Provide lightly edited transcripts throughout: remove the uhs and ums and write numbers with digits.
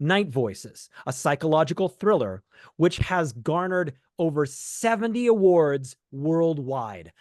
Night Voices, a psychological thriller, which has garnered over 70 awards worldwide.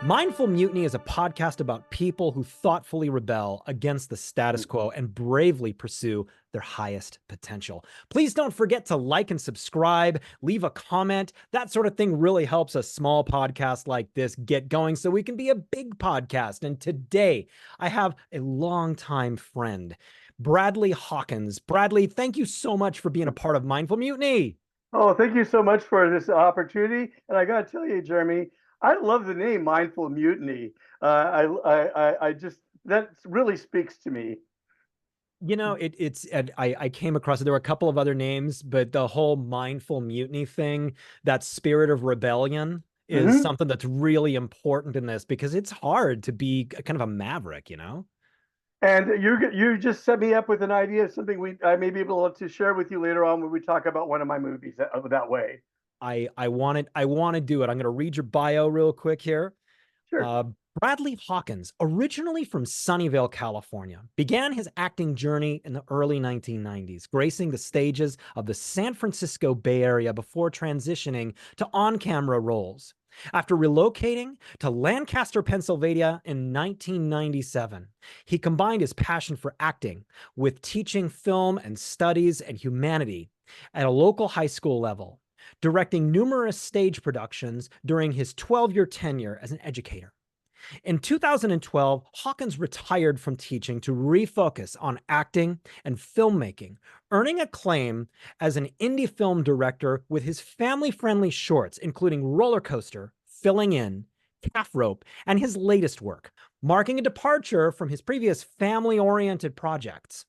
Mindful Mutiny is a podcast about people who thoughtfully rebel against the status quo and bravely pursue their highest potential. Please don't forget to like and subscribe, leave a comment. That sort of thing really helps a small podcast like this get going so we can be a big podcast. And today I have a longtime friend, Bradley Hawkins. Bradley, thank you so much for being a part of Mindful Mutiny. Oh, thank you so much for this opportunity. And I got to tell you, Jeremy, I love the name Mindful Mutiny. I just, that really speaks to me. You know, I came across it. There were a couple of other names, but the whole mindful mutiny thing, that spirit of rebellion, is Hmm. something that's really important in this because it's hard to be kind of a maverick, you know? And you just set me up with an idea of something I may be able to share with you later on when we talk about one of my movies that way. I want to do it. I'm going to read your bio real quick here. Sure. Uh, Bradley Hawkins, originally from Sunnyvale, California, began his acting journey in the early 1990s, gracing the stages of the San Francisco Bay Area before transitioning to on-camera roles. After relocating to Lancaster, Pennsylvania in 1997, he combined his passion for acting with teaching film and studies and humanity at a local high school level, directing numerous stage productions during his 12-year tenure as an educator. In 2012, Hawkins retired from teaching to refocus on acting and filmmaking, earning acclaim as an indie film director with his family-friendly shorts, including Rollercoaster, Filling In, Calf Rope, and his latest work, marking a departure from his previous family-oriented projects.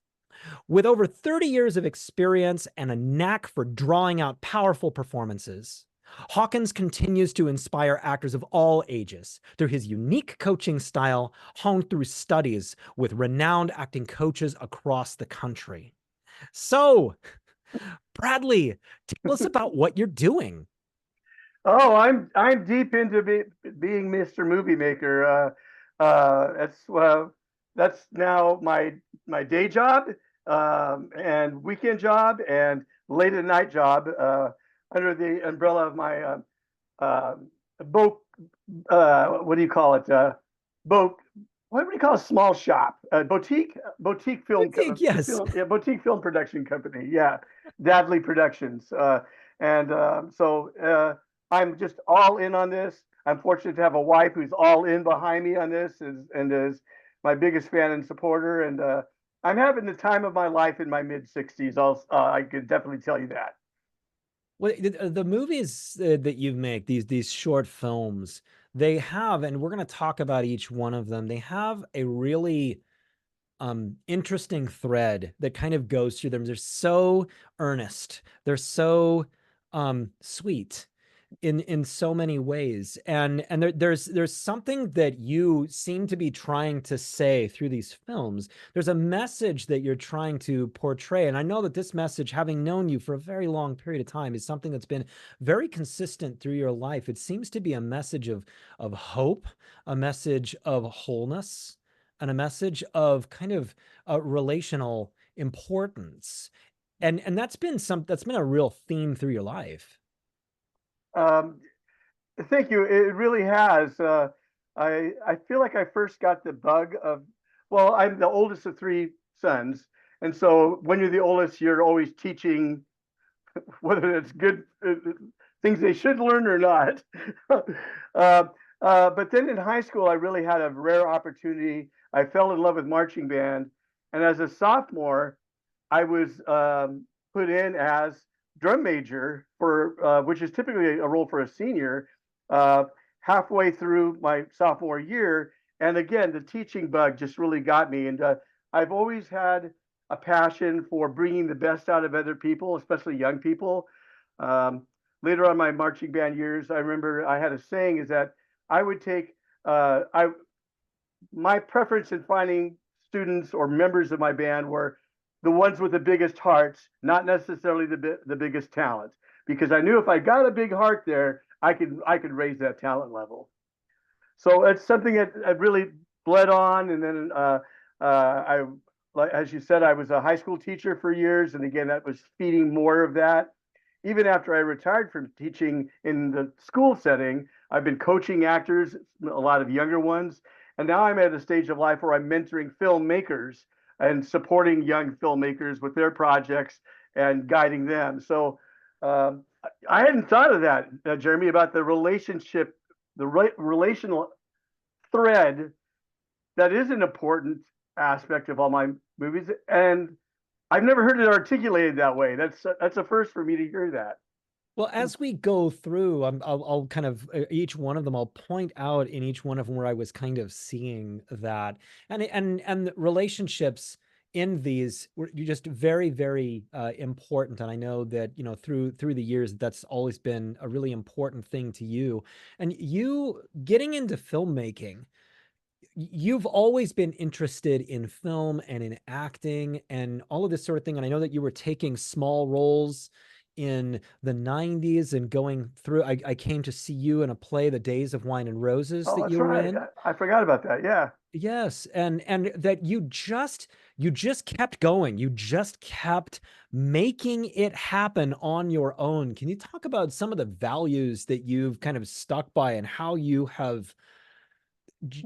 With over 30 years of experience and a knack for drawing out powerful performances, Hawkins continues to inspire actors of all ages through his unique coaching style, honed through studies with renowned acting coaches across the country. So, Bradley, tell us about what you're doing. Oh, I'm deep into being Mr. Movie Maker. That's now my day job, and weekend job and late at night job, under the umbrella of my uh, boat. What do you call it? Boat. What do you call a small shop? Boutique film, Yes. film, yeah, boutique film production company. Yeah, Dadley Productions. And I'm just all in on this. I'm fortunate to have a wife who's all in behind me on this, and is my biggest fan and supporter. And I'm having the time of my life in my mid 60s. I can definitely tell you that. Well, the movies that you make, these short films, they have, and we're going to talk about each one of them. They have a really interesting thread that kind of goes through them. They're so earnest. They're so sweet in so many ways. And there's something that you seem to be trying to say through these films. There's a message that you're trying to portray. And I know that this message, having known you for a very long period of time, is something that's been very consistent through your life. It seems to be a message of hope, a message of wholeness, and a message of kind of relational importance. And that's been a real theme through your life. Um, Thank you. It really has. I feel like I first got the bug of, well, I'm the oldest of three sons, and so when you're the oldest, you're always teaching whether it's good things they should learn or not. uh, but then in high school, I really had a rare opportunity. I fell in love with marching band, and as a sophomore, I was put in as drum major for which is typically a role for a senior, uh, halfway through my sophomore year. And again, the teaching bug just really got me. And I've always had a passion for bringing the best out of other people, especially young people. Um, Later on in my marching band years, I remember I had a saying is that I would take I my preference in finding students or members of my band were the ones with the biggest hearts, not necessarily the biggest talent, because I knew if I got a big heart there, I could raise that talent level. So it's something that I really bled on. And then I, like as you said, I was a high school teacher for years, and again, that was feeding more of that. Even after I retired from teaching in the school setting, I've been coaching actors, a lot of younger ones, and now I'm at a stage of life where I'm mentoring filmmakers and supporting young filmmakers with their projects and guiding them. So um, I hadn't thought of that, Jeremy, about the relationship, relational thread that is an important aspect of all my movies, and I've never heard it articulated that way. That's a first for me to hear that. Well, as we go through, I'll kind of each one of them, I'll point out in each one of them where I was kind of seeing that, and relationships in these were just very, very important. And I know that through the years, that's always been a really important thing to you. And you getting into filmmaking, you've always been interested in film and in acting and all of this sort of thing. And I know that you were taking small roles in the 90s and going through. I came to see you in a play, The Days of Wine and Roses, Oh, that that's you were right. in. I forgot about that. Yeah. Yes, and that you just kept going. You just kept making it happen on your own. Can you talk about some of the values that you've kind of stuck by and how you have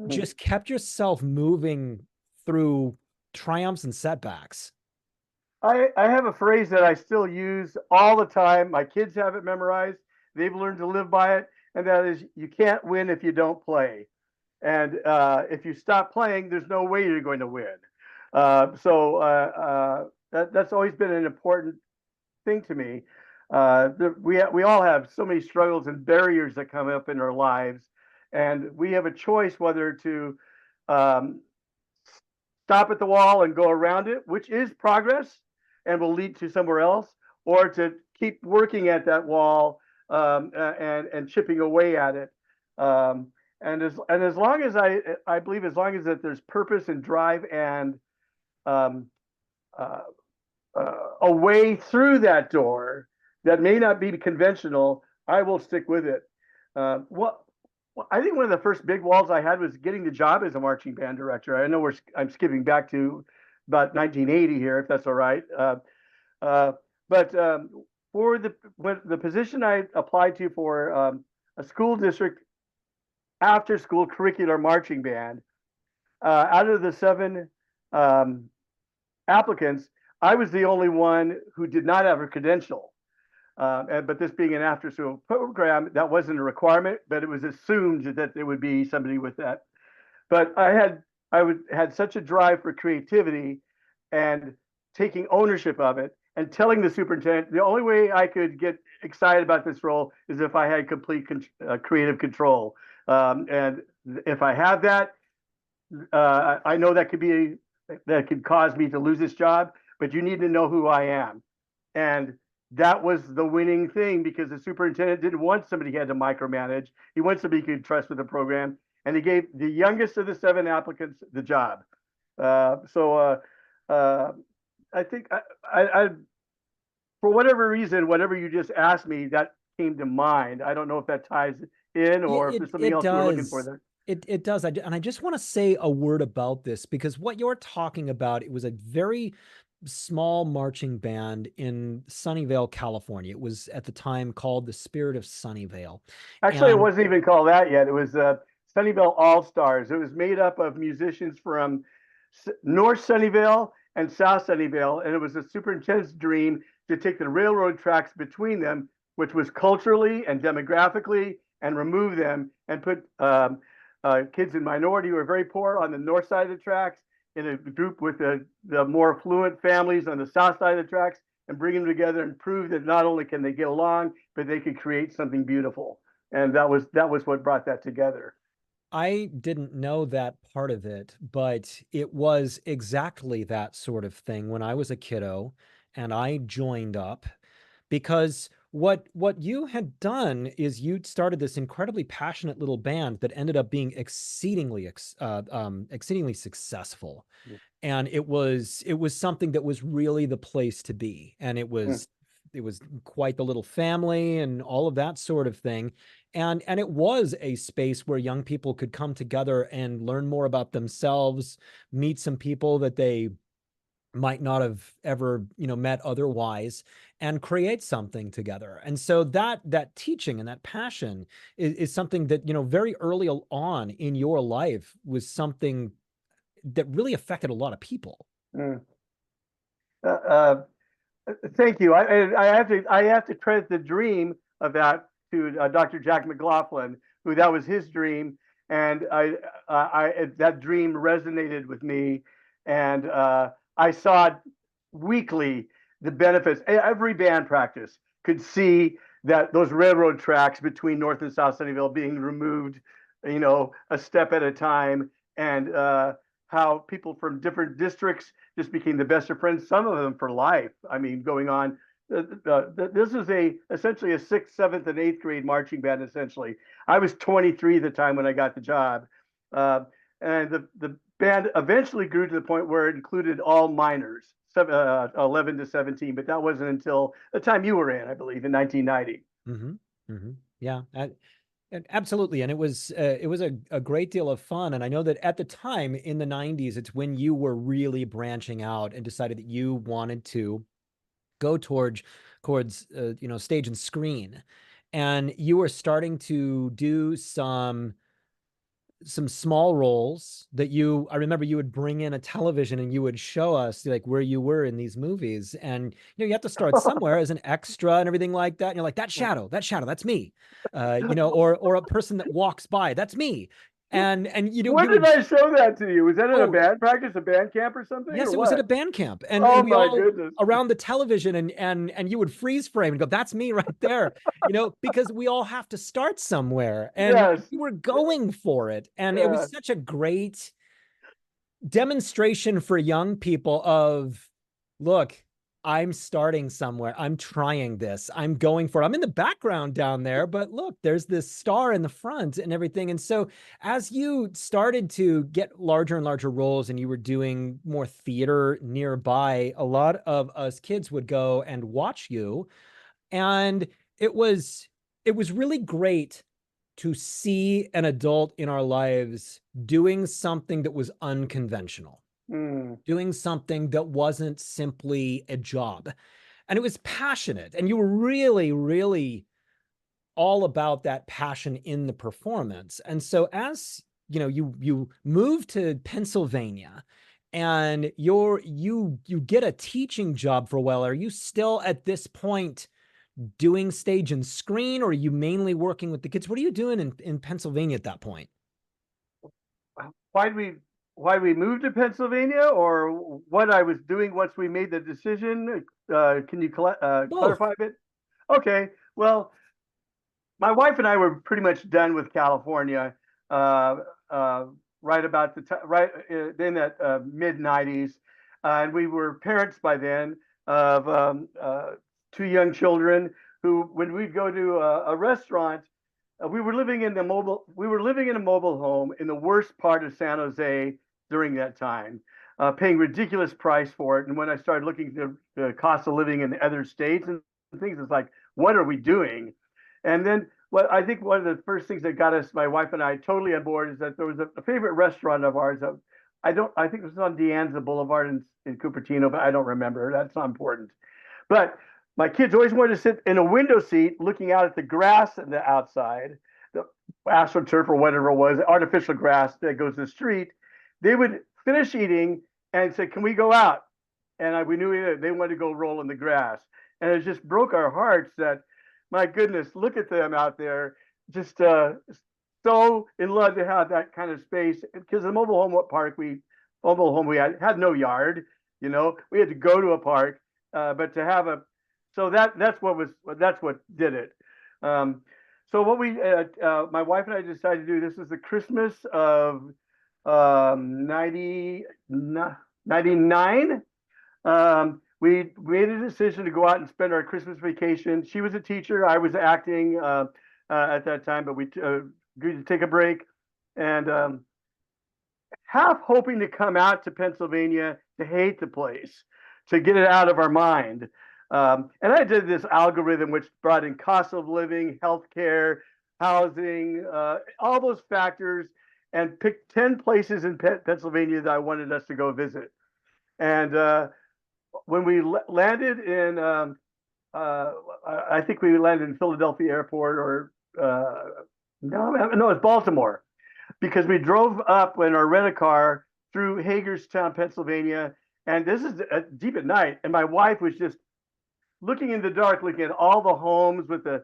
just kept yourself moving through triumphs and setbacks? I have a phrase that I still use all the time. My kids have it memorized. They've learned to live by it, and that is, you can't win if you don't play. And if you stop playing, there's no way you're going to win. That's always been an important thing to me. We all have so many struggles and barriers that come up in our lives, and we have a choice whether to um, stop at the wall and go around it, which is progress and will lead to somewhere else, or to keep working at that wall and chipping away at it. And as long as I believe, as long as that there's purpose and drive and um, uh, a way through that door that may not be conventional, I will stick with it. What I think one of the first big walls I had was getting the job as a marching band director. I know I'm skipping back to about 1980 here, if that's all right. Uh, but for the position I applied to for a school district after school curricular marching band, out of the seven um, applicants, I was the only one who did not have a credential. But this being an after school program, that wasn't a requirement, but it was assumed that there would be somebody with that. But had such a drive for creativity and taking ownership of it and telling the superintendent the only way I could get excited about this role is if I had complete creative control. And if I have that, I know that could cause me to lose this job, but you need to know who I am. And that was the winning thing, because the superintendent didn't want somebody he had to micromanage. He wanted somebody he could trust with the program. And he gave the youngest of the seven applicants the job. So I think for whatever reason, whatever you just asked me, that came to mind. I don't know if that ties in or if there's something It else you were looking for does. there. It does. And I just want to say a word about this because what you're talking about, it was a very small marching band in Sunnyvale, California. It was at the time called the Spirit of Sunnyvale. Actually, it And wasn't even called that yet. It was Sunnyvale All Stars. It was made up of musicians from North Sunnyvale and South Sunnyvale, and it was the superintendent's dream to take the railroad tracks between them, which was culturally and demographically, and remove them and put kids in minority who are very poor on the north side of the tracks in a group with the more affluent families on the south side of the tracks, and bring them together and prove that not only can they get along, but they could create something beautiful. And that was what brought that together. I didn't know that part of it, but it was exactly that sort of thing when I was a kiddo and I joined up because what you had done is you'd started this incredibly passionate little band that ended up being exceedingly successful, and it was something that was really the place to be, and it Mm. was quite the little family and all of that sort of thing. And it was a space where young people could come together and learn more about themselves, meet some people that they might not have ever, met otherwise, and create something together. And so that teaching and that passion is something that, very early on in your life was something that really affected a lot of people. Mm. Uh, uh, Thank you. I have to credit the dream of that to Dr. Jack McLaughlin, who that was his dream, and that dream resonated with me, and I saw weekly the benefits. Every band practice could see that those railroad tracks between North and South Sunnyvale being removed, a step at a time, and how people from different districts just became the best of friends. Some of them for life. I mean, going on. This is essentially a sixth, seventh, and eighth grade marching band. Essentially, I was 23 at the time when I got the job, uh, and the band eventually grew to the point where it included all minors, 11 to 17. But that wasn't until the time you were in, I believe, in 1990. Mm-hmm. Mm-hmm. Yeah. Absolutely. And it was a great deal of fun. And I know that at the time in the 90s, it's when you were really branching out and decided that you wanted to go towards stage and screen. And you were starting to do some small roles that I remember you would bring in a television and you would show us like where you were in these movies. And, you have to start somewhere as an extra and everything like that. And you're like, that shadow, that's me. Or a person that walks by, that's me. And, When you did would, I show that to you? Was that at a oh, band practice, a band camp, or something, yes, or it was at a what? band camp, and Oh we my all goodness! around the television, and you would freeze frame and go, "That's me right there," because we all have to start somewhere, and Yes, you were going for it, and it yeah. was such a great demonstration for young people of, look, I'm starting somewhere. I'm trying this. I'm going for it. I'm in the background down there, but look, there's this star in the front and everything. And so as you started to get larger and larger roles and you were doing more theater nearby, a lot of us kids would go and watch you. And it was it was really great to see an adult in our lives doing something that was unconventional, Mm, doing something that wasn't simply a job. And it was passionate. And you were really, really all about that passion in the performance. And so as you move to Pennsylvania and you get a teaching job for a while. Are you still at this point doing stage and screen, or are you mainly working with the kids? What are you doing in Pennsylvania at that point? why'd we why'd we move to Pennsylvania, or what I was doing once we made the decision? Can you Both. clarify a bit? Okay. Well, my wife and I were pretty much done with California, uh, uh, right about right in that mid '90s, and we were parents by then of two young children. Who, when we'd go to a restaurant, we were living in a mobile home in the worst part of San Jose during that time, paying ridiculous price for it. And when I started looking at the cost of living in other states and things, it's like, what are we doing? And then what I think one of the first things that got us, my wife and I, totally on board is that there was a favorite restaurant of ours. I think it was on De Anza Boulevard in Cupertino, but I don't remember. That's not important. But my kids always wanted to sit in a window seat looking out at the grass and the outside, the astroturf or whatever it was, artificial grass that goes to the street. They would finish eating and say, "Can we go out?" And we knew they wanted to go roll in the grass. And it just broke our hearts that, my goodness, look at them out there, just so in love to have that kind of space. Because the mobile home we had no yard, we had to go to a park, but to have a, so that's what did it. Um, so my wife and I decided to do, this was the Christmas of 99. We made a decision to go out and spend our Christmas vacation. She was a teacher. I was acting at that time, but we agreed to take a break, and half hoping to come out to Pennsylvania to hate the place, to get it out of our mind. And I did this algorithm which brought in cost of living, healthcare, housing, all those factors, and picked 10 places in Pennsylvania that I wanted us to go visit. And when we landed in, I think we landed in Philadelphia Airport, or no, it's Baltimore, because we drove up in our rent-a-car through Hagerstown, Pennsylvania, and this is deep at night, and my wife was just looking in the dark, looking at all the homes with the,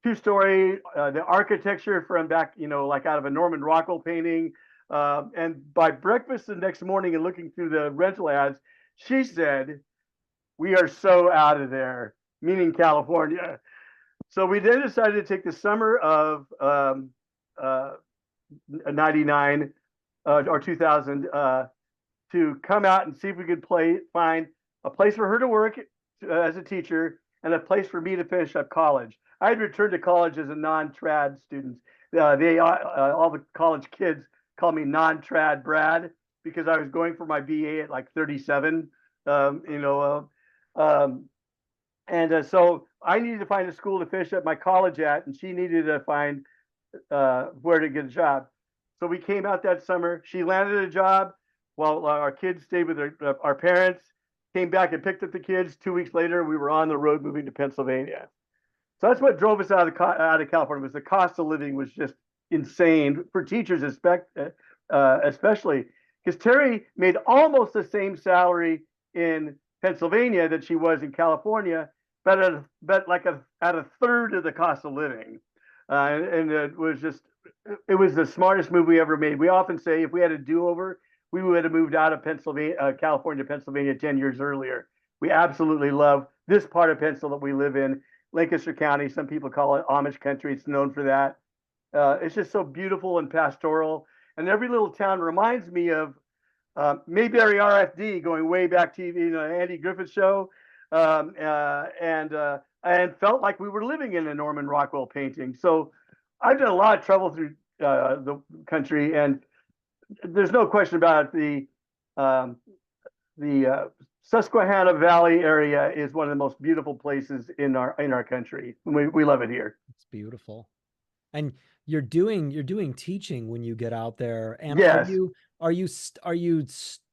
two-story, the architecture from back, like out of a Norman Rockwell painting. And by breakfast the next morning and looking through the rental ads, she said, "We are so out of there," meaning California. So we then decided to take the summer of 99 or 2000 to come out and see if we could find a place for her to work as a teacher and a place for me to finish up college. I had returned to college as a non-trad student. All the college kids called me non-trad Brad because I was going for my BA at like 37. So I needed to find a school to finish up my college at, and she needed to find where to get a job. So we came out that summer. She landed a job while our kids stayed with our parents, came back and picked up the kids. 2 weeks later, we were on the road moving to Pennsylvania. So that's what drove us out of California. Was the cost of living was just insane for teachers, especially because Terry made almost the same salary in Pennsylvania that she was in California, but at a third of the cost of living. And it was the smartest move we ever made. We often say if we had a do-over, we would have moved out of California, Pennsylvania 10 years earlier. We absolutely love this part of Pennsylvania that we live in, Lancaster County. Some people call it Amish country. It's known for that. It's just so beautiful and pastoral. And every little town reminds me of Mayberry RFD, going way back to Andy Griffith show, and felt like we were living in a Norman Rockwell painting. So I've done a lot of travel through the country, and there's no question about it. The Susquehanna Valley area is one of the most beautiful places in our country. We love it here. It's beautiful. And you're doing teaching when you get out there. And Yes. are you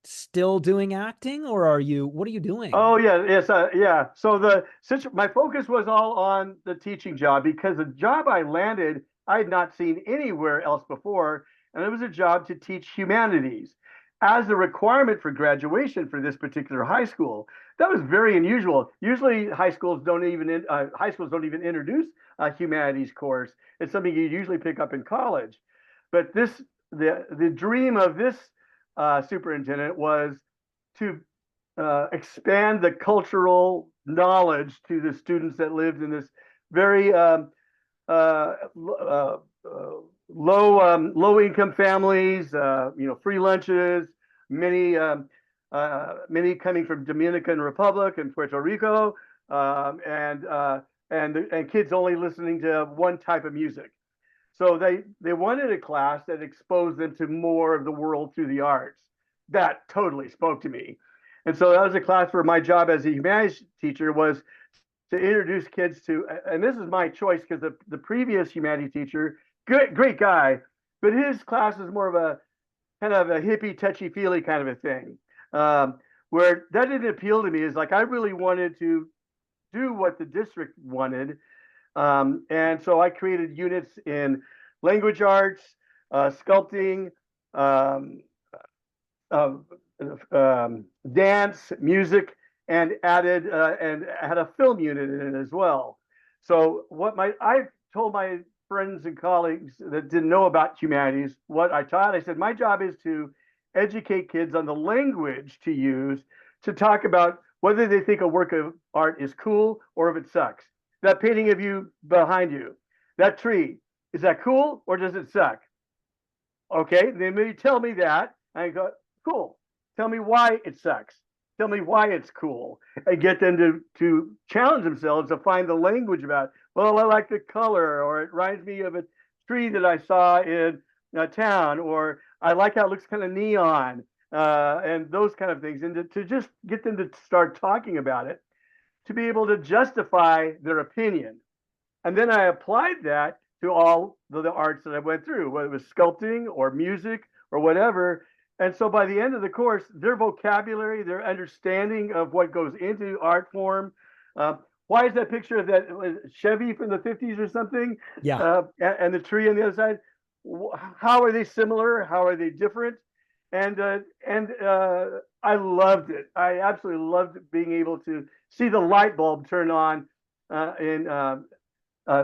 still doing acting, or what are you doing? Oh yeah, yes, yeah. So my focus was all on the teaching job because the job I landed, I had not seen anywhere else before, and it was a job to teach humanities as a requirement for graduation for this particular high school. That was very unusual. Usually, high schools don't even introduce a humanities course. It's something you usually pick up in college. But the dream of this superintendent was to expand the cultural knowledge to the students that lived in this very low income families. Free lunches, many coming from Dominican Republic and Puerto Rico, and kids only listening to one type of music. So they wanted a class that exposed them to more of the world through the arts. That totally spoke to me. And so that was a class where my job as a humanities teacher was to introduce kids to, and this is my choice because the previous humanities teacher, great guy, but his class was more of a kind of a hippie, touchy-feely kind of a thing. Where that didn't appeal to me is like I really wanted to do what the district wanted. And so I created units in language arts, sculpting, dance, music, and added and had a film unit in it as well. So I told my friends and colleagues that didn't know about humanities what I taught. I said my job is to educate kids on the language to use to talk about whether they think a work of art is cool or if it sucks. That painting of you behind you, that tree, is that cool or does it suck? Okay, then you tell me that. I go, cool. Tell me why it sucks. Tell me why it's cool. And get them to challenge themselves to find the language about, well, I like the color, or it reminds me of a tree that I saw in a town, or I like how it looks kind of neon. and those kind of things, and to just get them to start talking about it, to be able to justify their opinion. And then I applied that to all the arts that I went through, whether it was sculpting or music or whatever. And so by the end of the course, their vocabulary, their understanding of what goes into art form. Uh, why is that picture of that Chevy from the 50s or something? Yeah. And the tree on the other side? How are they similar? How are they different? And I loved it. I absolutely loved being able to see the light bulb turn on in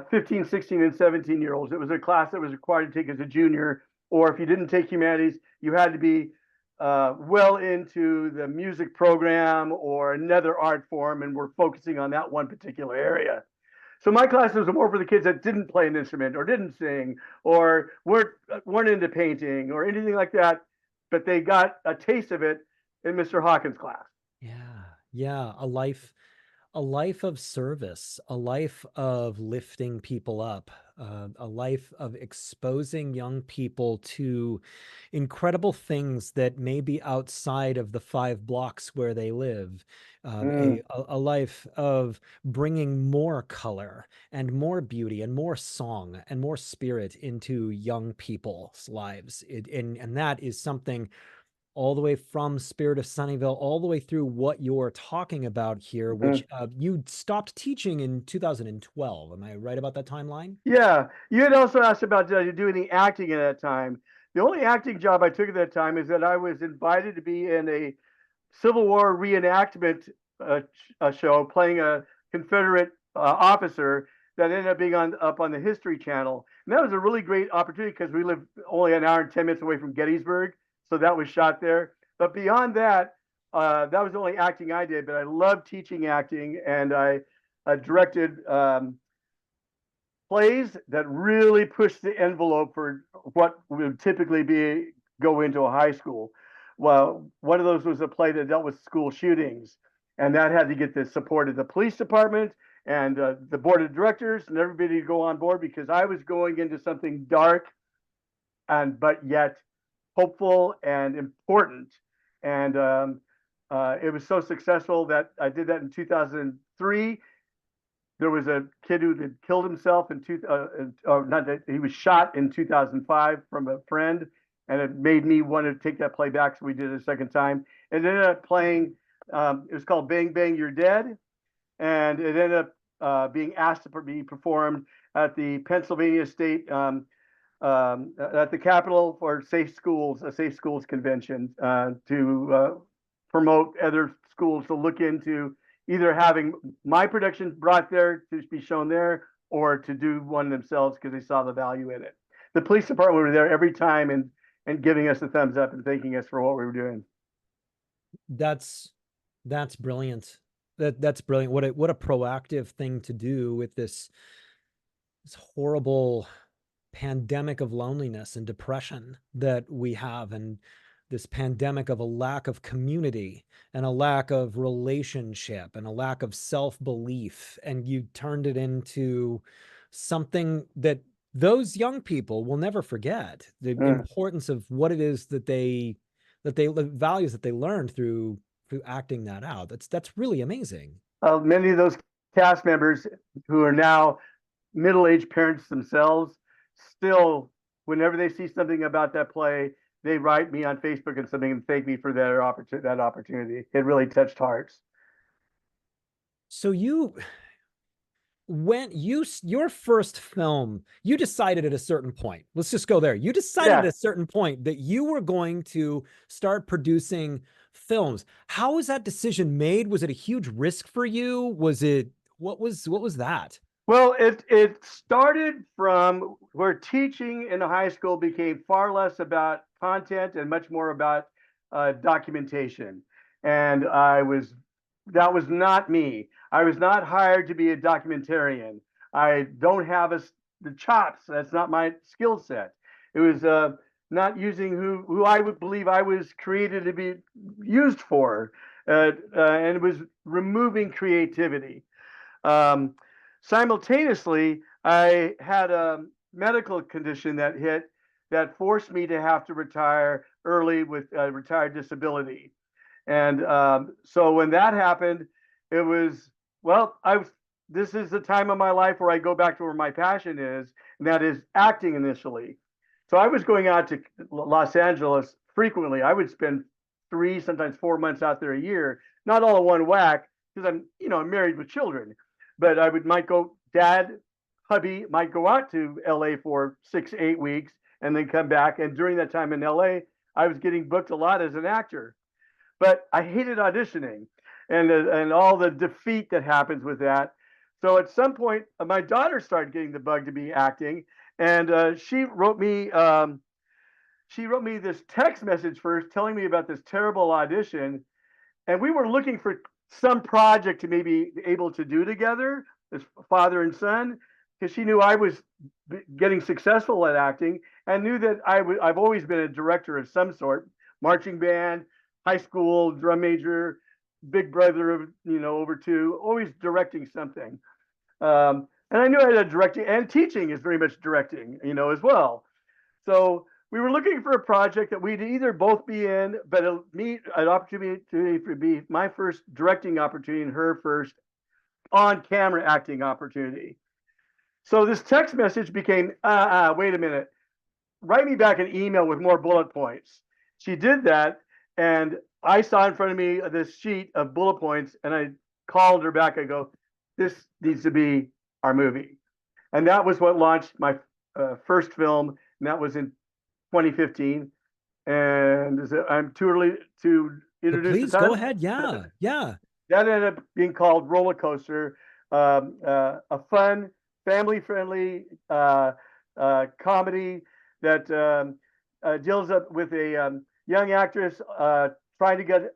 15, 16, and 17-year-olds. It was a class that was required to take as a junior, or if you didn't take humanities, you had to be well into the music program or another art form, and we're focusing on that one particular area. So my classes were more for the kids that didn't play an instrument or didn't sing or weren't into painting or anything like that, but they got a taste of it in Mr. Hawkins' class. Yeah. Yeah. A life of service, a life of lifting people up, a life of exposing young people to incredible things that may be outside of the 5 blocks where they live, Mm, a life of bringing more color and more beauty and more song and more spirit into young people's lives. And that is something all the way from Spirit of Sunnyvale, all the way through what you're talking about here, which mm. you stopped teaching in 2012. Am I right about that timeline? Yeah, you had also asked about did I do any acting at that time. The only acting job I took at that time is that I was invited to be in a Civil War reenactment show playing a Confederate officer that ended up being up on the History Channel. And that was a really great opportunity because we live only an hour and 10 minutes away from Gettysburg. So that was shot there. But beyond that, that was the only acting I did. But I loved teaching acting, and I directed plays that really pushed the envelope for what would typically be go into a high school. Well, one of those was a play that dealt with school shootings, and that had to get the support of the police department and the board of directors and everybody to go on board because I was going into something dark and but yet hopeful and important. And it was so successful that I did that in 2003. There was a kid who had killed himself not that he was shot in 2005 from a friend, and it made me want to take that play back. So we did it a second time, and it ended up playing. It was called Bang Bang You're Dead, and it ended up being asked to be performed at the Pennsylvania State at the Capitol for Safe Schools, a Safe Schools convention to promote other schools to look into either having my productions brought there to be shown there or to do one themselves because they saw the value in it. The police department were there every time and giving us a thumbs up and thanking us for what we were doing. That's that's brilliant. That's brilliant. What a proactive thing to do with this horrible pandemic of loneliness and depression that we have, and this pandemic of a lack of community and a lack of relationship and a lack of self-belief, and you turned it into something that those young people will never forget, the Mm. importance of what it is that the values that they learned through acting that out. That's really amazing. Many of those cast members who are now middle-aged parents themselves still, whenever they see something about that play, they write me on Facebook and something and thank me for that opportunity. It really touched hearts. So when your first film, you decided at a certain point, let's just go there, you decided at Yeah. a certain point that you were going to start producing films. How was that decision made? Was it a huge risk for you? Was it, what was that? Well, it started from where teaching in high school became far less about content and much more about documentation. And that was not me. I was not hired to be a documentarian. I don't have the chops. That's not my skill set. It was not using who I would believe I was created to be used for, and it was removing creativity. Um, Simultaneously, I had a medical condition that hit that forced me to have to retire early with retired disability. And so when that happened, it was, well, this is the time of my life where I go back to where my passion is, and that is acting initially. So I was going out to Los Angeles frequently. I would spend 3, sometimes 4 months out there a year, not all in one whack, because I'm married with children. But might go, dad, hubby might go out to LA for 6, 8 weeks and then come back. And during that time in LA, I was getting booked a lot as an actor, but I hated auditioning and all the defeat that happens with that. So at some point, my daughter started getting the bug to be acting, and she wrote me this text message first, telling me about this terrible audition, and we were looking for some project to maybe be able to do together as father and son, because she knew I was getting successful at acting and knew that I've always been a director of some sort, marching band, high school drum major, big brother of over two, always directing something. And I knew I had directing, and teaching is very much directing, as well. So we were looking for a project that we'd either both be in, but an opportunity to be my first directing opportunity and her first on camera acting opportunity. So this text message became, wait a minute, write me back an email with more bullet points. She did that, and I saw in front of me this sheet of bullet points, and I called her back. I go, this needs to be our movie. And that was what launched my first film, and that was in 2015. And I'm too early to So introduce the please go title. ahead. Yeah. Yeah. That ended up being called Rollercoaster, a fun, family-friendly comedy that deals up with a young actress trying to get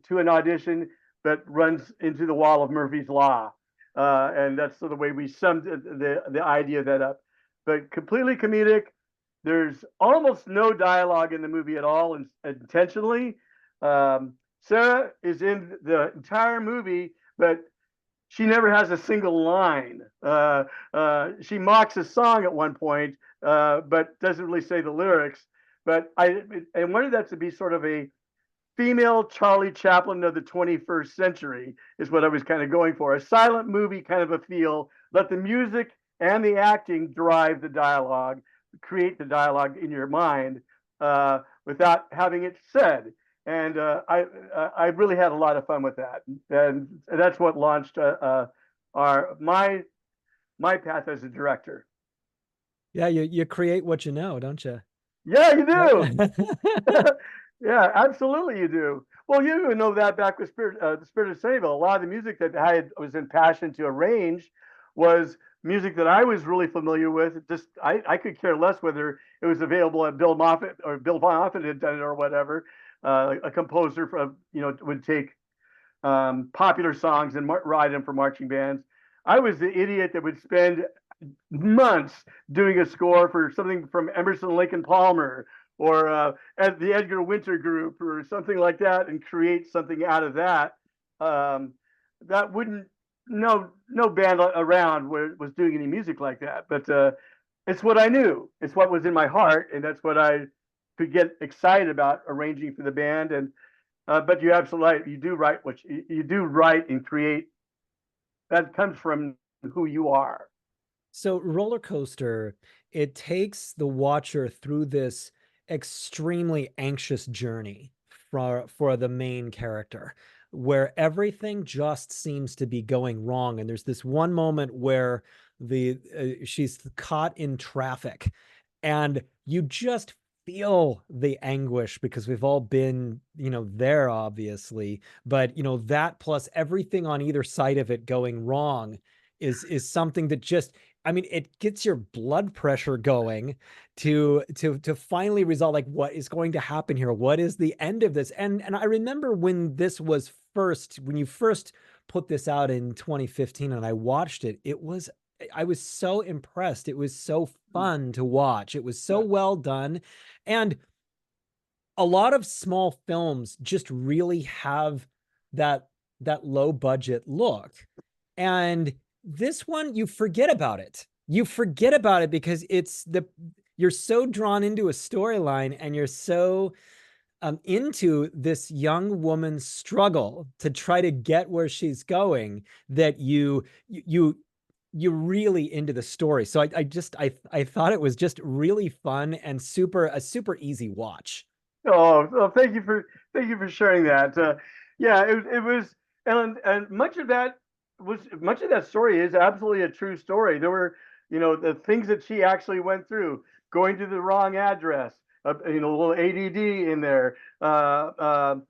to an audition, but runs into the wall of Murphy's Law. And that's the way we summed the idea of that up. But completely comedic. There's almost no dialogue in the movie at all, intentionally. Sarah is in the entire movie, but she never has a single line. She mocks a song at one point, but doesn't really say the lyrics. But I wanted that to be sort of a female Charlie Chaplin of the 21st century, is what I was kind of going for. A silent movie kind of a feel. Let the music and the acting drive the dialogue, create the dialogue in your mind without having it said. And I really had a lot of fun with that, and that's what launched my path as a director. Yeah. You create what you know, don't you? Yeah, you do. Yeah. Yeah, absolutely, you do. Well, you even know that back with the Spirit of Sunnyvale. A lot of the music that was in passion to arrange was music that I was really familiar with. Just I could care less whether it was available at Bill Moffat or Bill Moffat had done it or whatever. A composer from would take popular songs and write them for marching bands. I was the idiot that would spend months doing a score for something from Emerson, Lake and Palmer, or at the Edgar Winter Group, or something like that, and create something out of that. That wouldn't no band around was doing any music like that, but it's what I knew. It's what was in my heart, and that's what I could get excited about arranging for the band. And but you absolutely right. You do write you do write and create. That comes from who you are. So Rollercoaster, it takes the watcher through this extremely anxious journey for the main character, where everything just seems to be going wrong. And there's this one moment where she's caught in traffic, and you just feel the anguish, because we've all been, there, obviously. But that plus everything on either side of it going wrong is something that just, I mean, it gets your blood pressure going to finally resolve, like, what is going to happen here? What is the end of this? And I remember when you first put this out in 2015, and I watched it, I was so impressed. It was so fun to watch. It was so well done. And a lot of small films just really have that low budget look. And this one, you forget about it. You forget about it because you're so drawn into a storyline, and you're so into this young woman's struggle to try to get where she's going, that you're really into the story. So I thought it was just really fun and a super easy watch. Oh, well, thank you for sharing that. Yeah, it was, and much of that story is absolutely a true story. There were, the things that she actually went through, going to the wrong address, a little ADD in there, the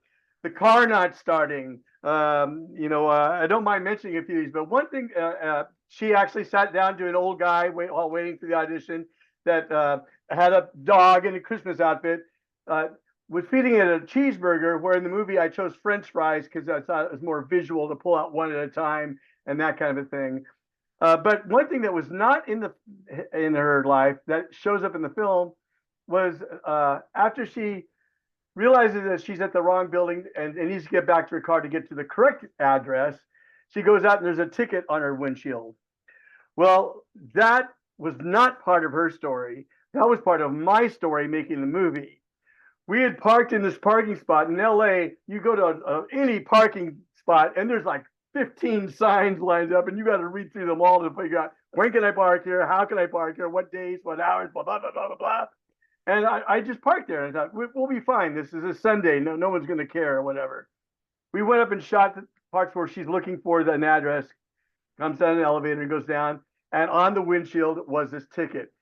car not starting. I don't mind mentioning a few of these, but one thing, she actually sat down to an old guy while waiting for the audition that had a dog in a Christmas outfit. Uh, was feeding it a cheeseburger, where in the movie I chose French fries because I thought it was more visual to pull out one at a time and that kind of a thing. But one thing that was not in her life that shows up in the film was after she realizes that she's at the wrong building and needs to get back to her car to get to the correct address. She goes out and there's a ticket on her windshield. Well, that was not part of her story. That was part of my story making the movie. We had parked in this parking spot in LA. You go to any parking spot and there's like 15 signs lined up, and you got to read through them all to figure out when can I park here, how can I park here, what days, what hours, blah blah blah blah blah. And I just parked there and I thought we'll be fine. This is a Sunday. No one's going to care or whatever. We went up and shot the parts where she's looking for an address, comes down an elevator and goes down. And on the windshield was this ticket,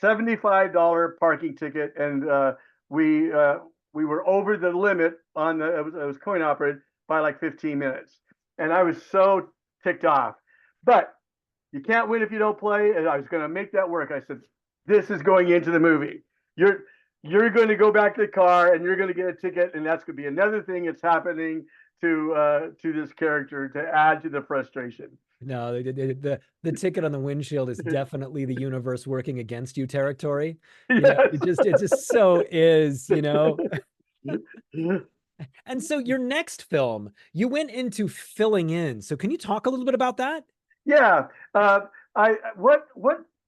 $75 parking ticket. And we were over the limit on it was coin operated by like 15 minutes. And I was so ticked off. But you can't win if you don't play. And I was going to make that work. I said, this is going into the movie. You're going to go back to the car and you're going to get a ticket, and that's going to be another thing that's happening to this character to add to the frustration. No, the ticket on the windshield is definitely the universe working against you territory. Yes. It just so is. And so your next film, you went into filling in. So can you talk a little bit about that? Yeah. I what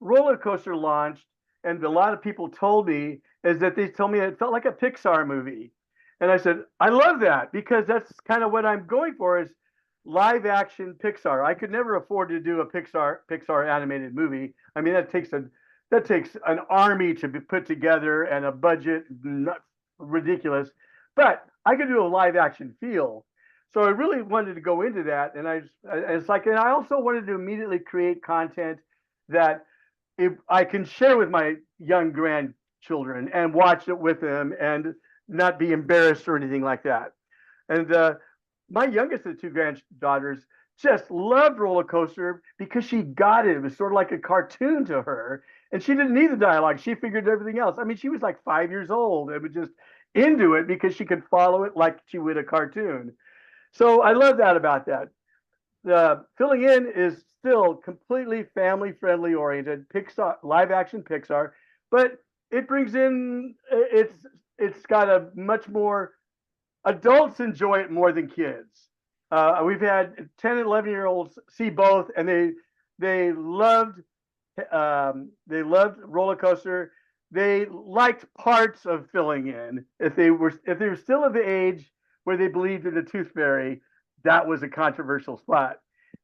Rollercoaster launched, and a lot of people told me, is that they told me it felt like a Pixar movie. And I said, I love that because that's kind of what I'm going for, is live action Pixar. I could never afford to do a Pixar animated movie. I mean, that takes an army to be put together and a budget, not ridiculous. But I could do a live action feel. So I really wanted to go into that, and and I also wanted to immediately create content that I can share with my young grandchildren and watch it with them and not be embarrassed or anything like that. And my youngest of the two granddaughters just loved Rollercoaster because she got it. It was sort of like a cartoon to her, and she didn't need the dialogue. She figured everything else. I mean, she was like 5 years old and was just into it because she could follow it like she would a cartoon. So I love that about that. Filling in is still completely family friendly oriented, Pixar, live action Pixar, but it brings in it's got a much more, adults enjoy it more than kids. We've had 10 and 11-year-olds see both, and they loved Rollercoaster. They liked parts of Filling In. If they were still of the age where they believed in the Tooth Fairy, that was a controversial spot,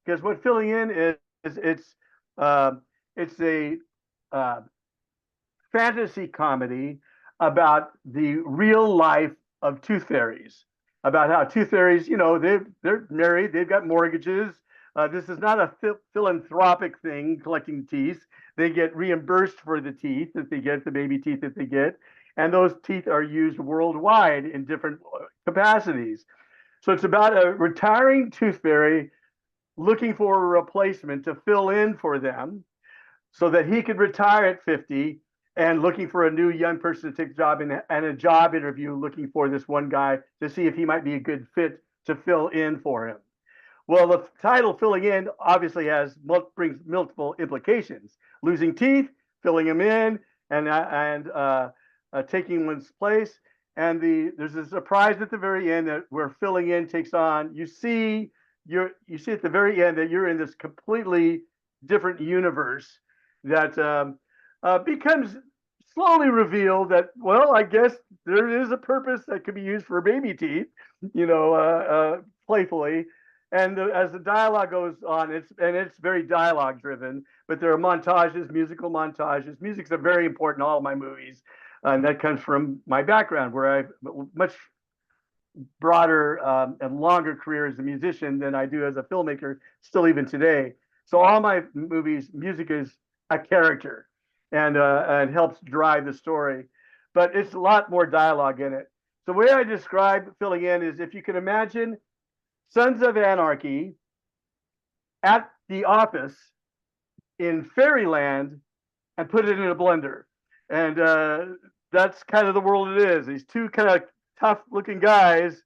because what Filling In is it's a uh, fantasy comedy about the real life of tooth fairies, about how tooth fairies, they're married, they've got mortgages. This is not a philanthropic thing, collecting teeth. They get reimbursed for the teeth that they get, the baby teeth that they get, and those teeth are used worldwide in different capacities. So it's about a retiring tooth fairy looking for a replacement to fill in for them so that he could retire at 50, and looking for a new young person to take the job, and a job interview looking for this one guy to see if he might be a good fit to fill in for him. Well, the title Filling In obviously brings multiple implications: losing teeth, filling them in, and taking one's place. And there's a surprise at the very end that where filling in takes on. You see at the very end that you're in this completely different universe that becomes slowly revealed that, well, I guess there is a purpose that could be used for baby teeth, playfully. And as the dialogue goes on, it's very dialogue driven, but there are montages, musical montages. Music's a very important in all of my movies, and that comes from my background, where I've much broader and longer career as a musician than I do as a filmmaker, still even today. So all my movies, music is a character, and helps drive the story, but it's a lot more dialogue in it. So the way I describe filling in is, if you can imagine Sons of Anarchy at the office in fairyland and put it in a blender. And that's kind of the world it is. These two kind of tough looking guys,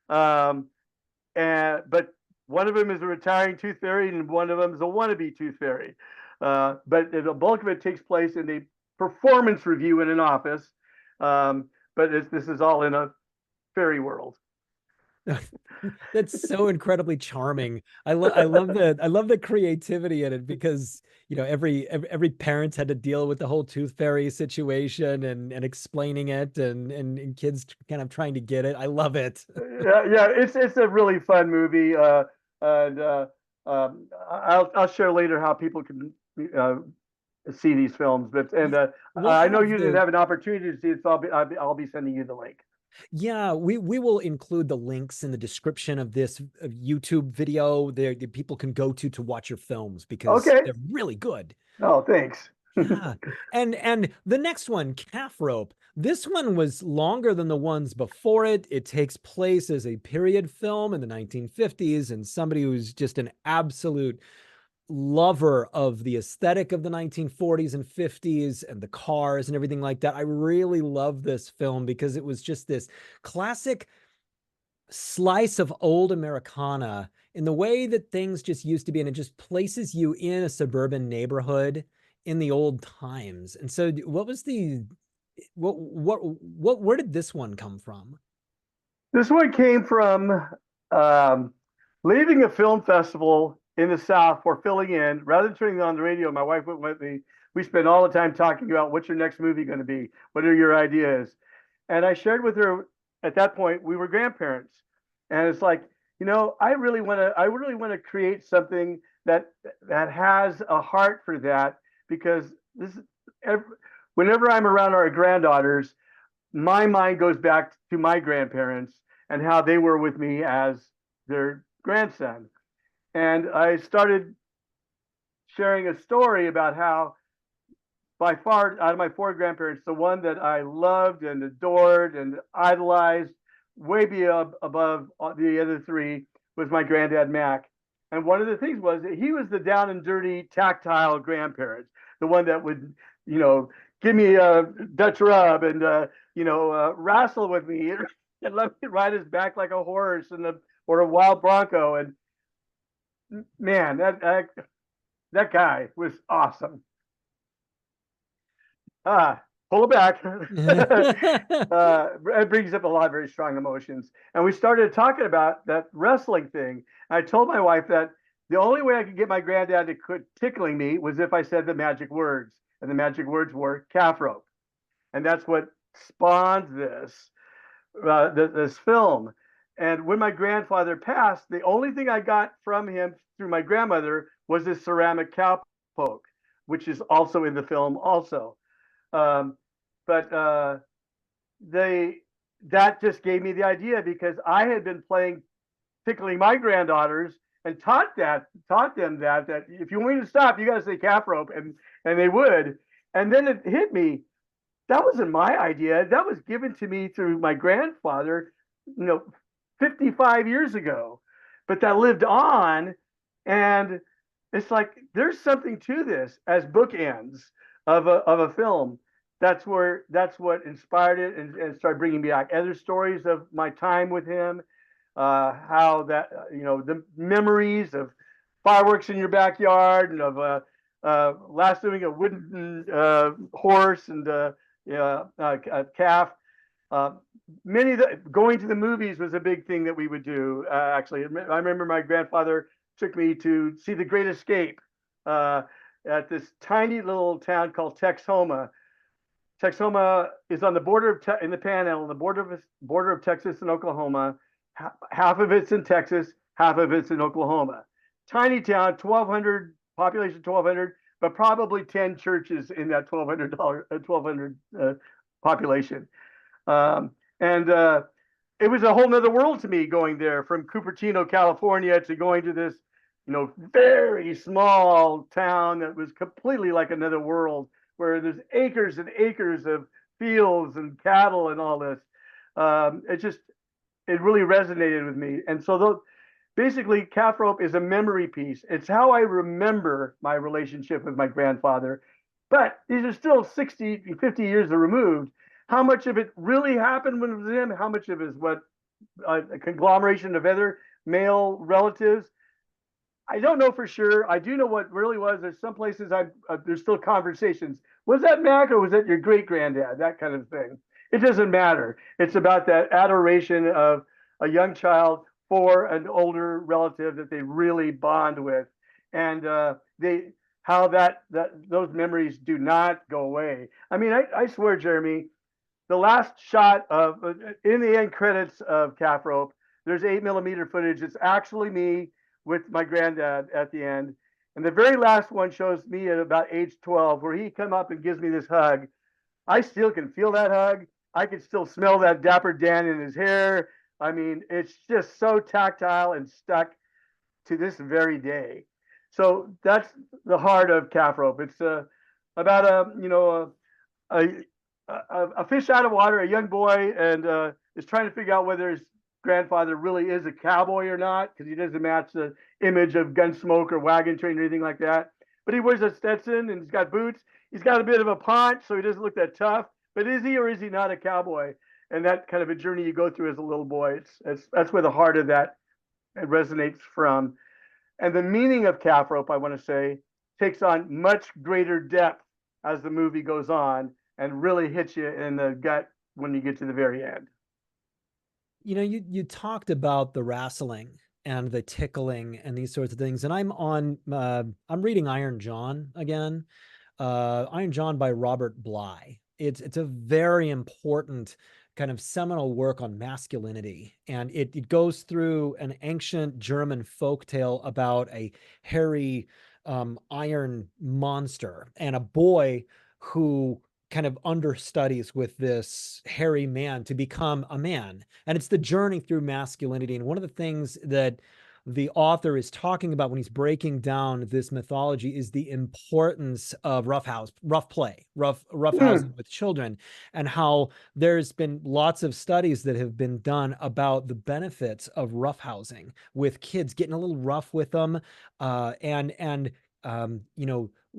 um, but one of them is a retiring tooth fairy and one of them is a wannabe tooth fairy. But the bulk of it takes place in the performance review in an office. But this is all in a fairy world. That's so incredibly charming. I love the creativity in it, because every parent had to deal with the whole tooth fairy situation, and explaining it, and kids kind of trying to get it. I love it. Yeah, it's a really fun movie. And I'll share later how people can uh, see these films. But and We'll I know have you didn't the have an opportunity to see it, so I'll be sending you the link. Yeah, we will include the links in the description of this YouTube video there that people can go to watch your films, because Okay. they're really good. Oh, thanks. Yeah. And the next one, Calf Rope. This one was longer than the ones before it. It takes place as a period film in the 1950s, and somebody who's just an absolute lover of the aesthetic of the 1940s and 50s and the cars and everything like that. I really love this film because it was just this classic slice of old Americana in the way that things just used to be, and it just places you in a suburban neighborhood in the old times. And so what was the what where did this one come from? This one came from um, leaving a film festival in the South for filling in. Rather than turning it on the radio, my wife went with me. We spent all the time talking about, what's your next movie going to be? What are your ideas? And I shared with her, at that point, we were grandparents. And it's like, I really want to create something that has a heart for that, because this every, whenever I'm around our granddaughters, my mind goes back to my grandparents and how they were with me as their grandson. And I started sharing a story about how, by far, out of my four grandparents, the one that I loved and adored and idolized way above the other three was my granddad Mac. And one of the things was that he was the down and dirty, tactile grandparent, the one that would, give me a Dutch rub and wrestle with me and let me ride his back like a horse or a wild bronco. And man, that guy was awesome. Pull it back. It brings up a lot of very strong emotions. And we started talking about that wrestling thing. I told my wife that the only way I could get my granddad to quit tickling me was if I said the magic words. And the magic words were calf rope. And that's what spawned this film. And when my grandfather passed, the only thing I got from him through my grandmother was this ceramic cowpoke, which is also in the film also. Um, but they that just gave me the idea, because I had been tickling my granddaughters and taught them that if you want me to stop, you got to say calf rope, and they would. And then it hit me, that wasn't my idea. That was given to me through my grandfather, 55 years ago. But that lived on, and it's like there's something to this as bookends of a film. That's what inspired it, and started bringing me back other stories of my time with him. How that the memories of fireworks in your backyard, and of lassoing a wooden horse and a calf. Uh, going to the movies was a big thing that we would do. Actually, I remember my grandfather took me to see The Great Escape at this tiny little town called Texhoma. Texoma is on the border of in the Panhandle, on the border of Texas and Oklahoma. Half of it's in Texas, half of it's in Oklahoma. Tiny town, 1,200 population, 1,200, but probably 10 churches in that 1,200 population. And it was a whole nother world to me going there from Cupertino, California, to going to this, very small town that was completely like another world, where there's acres and acres of fields and cattle and all this. It really resonated with me. And so basically, calf rope is a memory piece. It's how I remember my relationship with my grandfather. But these are still 60, 50 years removed. How much of it really happened when it was him? How much of it is what a conglomeration of other male relatives? I don't know for sure. I do know what really was. There's some places there's still conversations. Was that Mac or was that your great granddad? That kind of thing. It doesn't matter. It's about that adoration of a young child for an older relative that they really bond with, and how those memories do not go away. I mean, I swear, Jeremy, the last shot of in the end credits of Calf Rope, there's 8mm footage. It's actually me with my granddad at the end. And the very last one shows me at about age 12, where he come up and gives me this hug. I still can feel that hug. I can still smell that Dapper Dan in his hair. I mean, it's just so tactile and stuck to this very day. So that's the heart of Calf Rope. It's about a fish out of water, a young boy, and is trying to figure out whether his grandfather really is a cowboy or not, because he doesn't match the image of Gunsmoke or Wagon Train or anything like that. But he wears a Stetson and he's got boots. He's got a bit of a paunch, so he doesn't look that tough. But is he or is he not a cowboy? And that kind of a journey you go through as a little boy. That's where the heart of that resonates from. And the meaning of Calf Rope, I want to say, takes on much greater depth as the movie goes on and really hits you in the gut when you get to the very end. You talked about the wrestling and the tickling and these sorts of things, and I'm reading Iron John again, Iron John by Robert Bly. It's a very important kind of seminal work on masculinity, and it goes through an ancient German folktale about a hairy iron monster and a boy who kind of understudies with this hairy man to become a man. And it's the journey through masculinity. And one of the things that the author is talking about when he's breaking down this mythology is the importance of rough play, roughhousing with children, and how there's been lots of studies that have been done about the benefits of roughhousing with kids, getting a little rough with them, and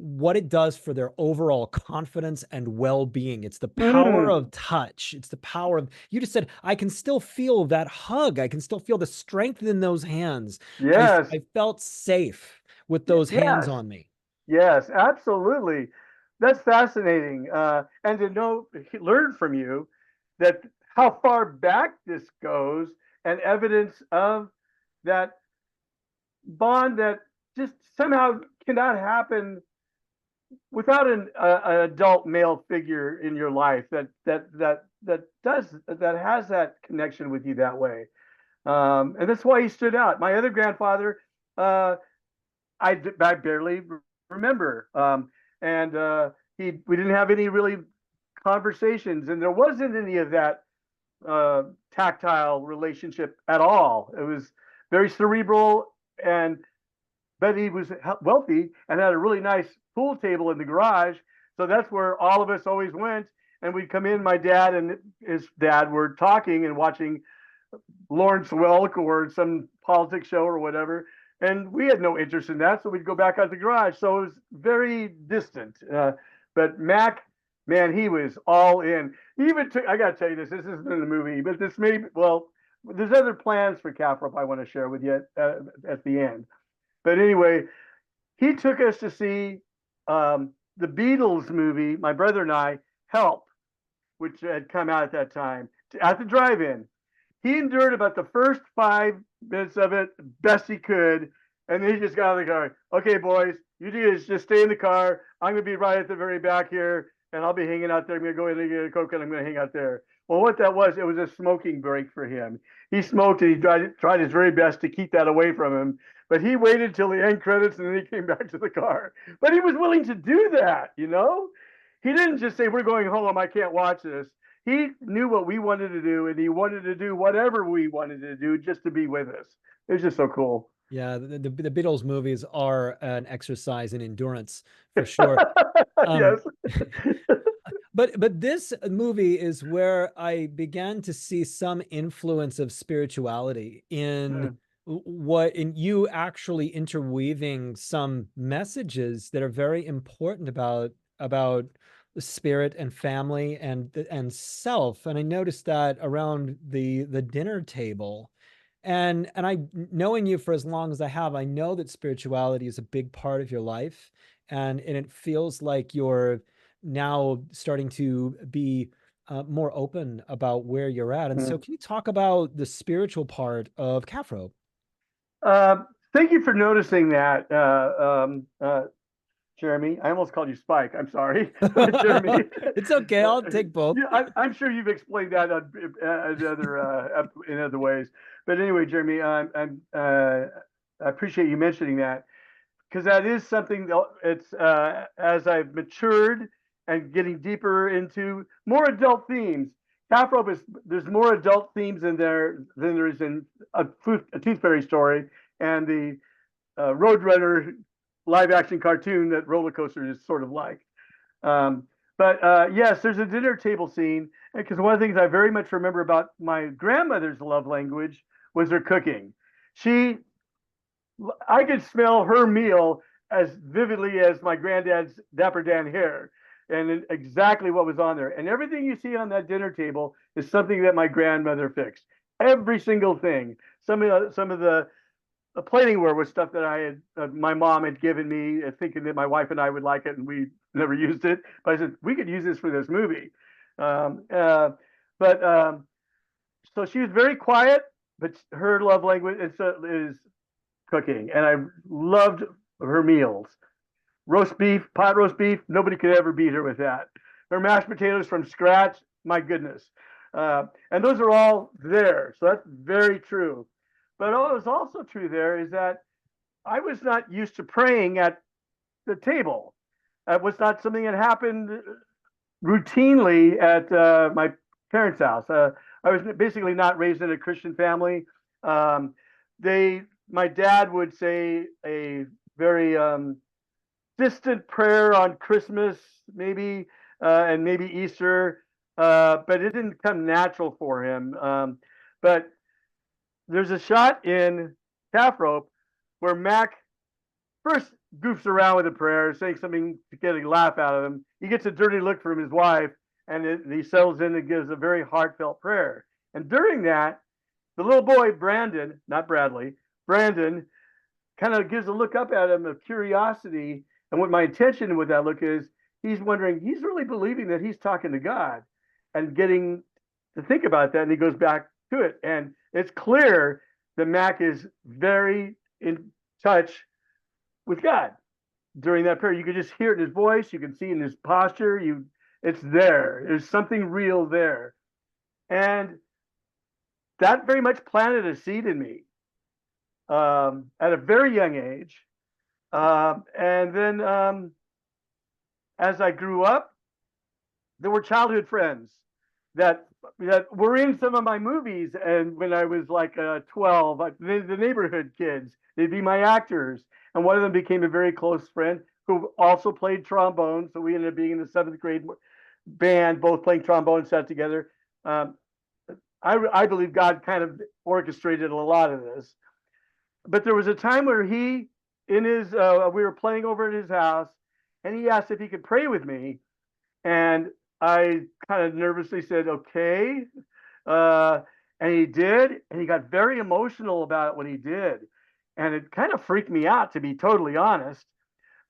what it does for their overall confidence and well-being. It's the power of touch. It's the power of, you just said, I can still feel that hug. I can still feel the strength in those hands. Yes. I felt safe with those hands Yes. on me. Yes, absolutely. That's fascinating. And to learn from you that how far back this goes and evidence of that bond that just somehow cannot happen without an adult male figure in your life that has that connection with you that way. And that's why he stood out. My other grandfather, I barely remember, and we didn't have any really conversations, and there wasn't any of that tactile relationship at all. It was very cerebral, but he was wealthy and had a really nice pool table in the garage. So that's where all of us always went. And we'd come in, my dad and his dad were talking and watching Lawrence Welk or some politics show or whatever. And we had no interest in that. So we'd go back out the garage. So it was very distant. But Mac, man, he was all in. He even took, I got to tell you this isn't in the movie, but there's other plans for Calf Rope I want to share with you at the end. But anyway, he took us to see the Beatles movie, my brother and I, Help, which had come out at that time, at the drive-in. He endured about the first 5 minutes of it best he could, and then he just got out of the car. Okay, boys, you just stay in the car. I'm going to be right at the very back here. and I'll be hanging out there. I'm going to go in and get a Coke and I'm going to hang out there. Well, what that was, it was a smoking break for him. He smoked and he tried his very best to keep that away from him. But he waited till the end credits and then he came back to the car. But he was willing to do that, you know? He didn't just say, we're going home, I can't watch this. He knew what we wanted to do and he wanted to do whatever we wanted to do just to be with us. It was just so cool. Yeah, the Beatles movies are an exercise in endurance for sure. Um, Yes. but this movie is where I began to see some influence of spirituality in what in you actually interweaving some messages that are very important about the spirit and family and self. And I noticed that around the dinner table. And I, knowing you for as long as I have, I know that spirituality is a big part of your life, and it feels like you're now starting to be more open about where you're at. And so, can you talk about the spiritual part of Calf Rope? Uh, Thank you for noticing that, Jeremy. I almost called you Spike. I'm sorry, Jeremy. It's okay. I'll take both. Yeah, I'm sure you've explained that in other ways. But anyway, Jeremy, I appreciate you mentioning that because that is something that it's as I've matured and getting deeper into more adult themes. Calf rope is there's more adult themes in there than there is in a Tooth Fairy story and the Roadrunner live action cartoon that Rollercoaster is sort of like. Um, but yes, there's a dinner table scene because one of the things I very much remember about my grandmother's love language was her cooking. She, I could smell her meal as vividly as my granddad's Dapper Dan hair and exactly what was on there. And everything you see on that dinner table is something that my grandmother fixed. Every single thing. Some of the platingware was stuff that I had, my mom had given me, thinking that my wife and I would like it, and we never used it. But I said we could use this for this movie. Um, uh, but so she was very quiet, but her love language is cooking, and I loved her meals. Roast beef, pot roast beef, nobody could ever beat her with that. Her mashed potatoes from scratch, my goodness. And those are all there, so that's very true. But what was also true there is that I was not used to praying at the table. That was not something that happened routinely at my parents' house. I was basically not raised in a Christian family. Um, my dad would say a very distant prayer on Christmas, maybe, and maybe Easter, but it didn't come natural for him. But there's a shot in Calf Rope where Mac first goofs around with a prayer, saying something to get a laugh out of him. He gets a dirty look from his wife, and he settles in and gives a very heartfelt prayer. And during that, the little boy, Brandon, not Bradley, Brandon, kind of gives a look up at him of curiosity. And what my intention with that look is, he's wondering, he's really believing that he's talking to God and getting to think about that. And he goes back to it. And it's clear that Mac is very in touch with God during that prayer. You can just hear it in his voice. You can see it in his posture. It's there. There's something real there. And that very much planted a seed in me at a very young age. And then as I grew up, there were childhood friends that were in some of my movies. And when I was like 12, the neighborhood kids, they'd be my actors. And one of them became a very close friend who also played trombone. So we ended up being in the seventh grade band, both playing trombone, sat together. I believe God kind of orchestrated a lot of this. But there was a time where we were playing over at his house, and he asked if he could pray with me. And I kind of nervously said, okay. And he did, and he got very emotional about it when he did. And it kind of freaked me out, to be totally honest.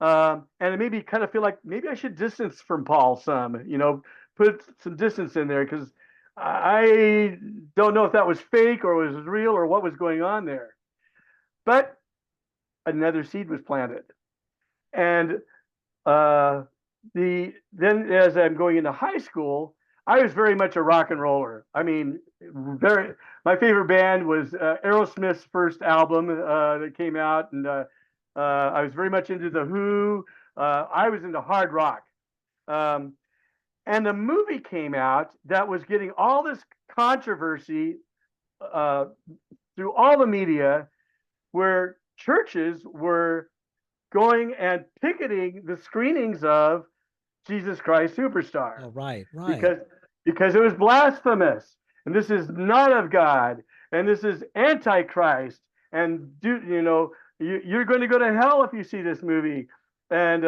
And it made me kind of feel like maybe I should distance from Paul some, put some distance in there, because I don't know if that was fake or was real or what was going on there. But another seed was planted. And then as I'm going into high school, I was very much a rock and roller. I mean, very. My favorite band was Aerosmith's first album that came out, and I was very much into the Who. I was into hard rock, um, and the movie came out that was getting all this controversy uh, through all the media, where churches were going and picketing the screenings of Jesus Christ Superstar Oh, right, right. because because it was blasphemous, and this is not of God, and this is antichrist, and you're going to go to hell if you see this movie, and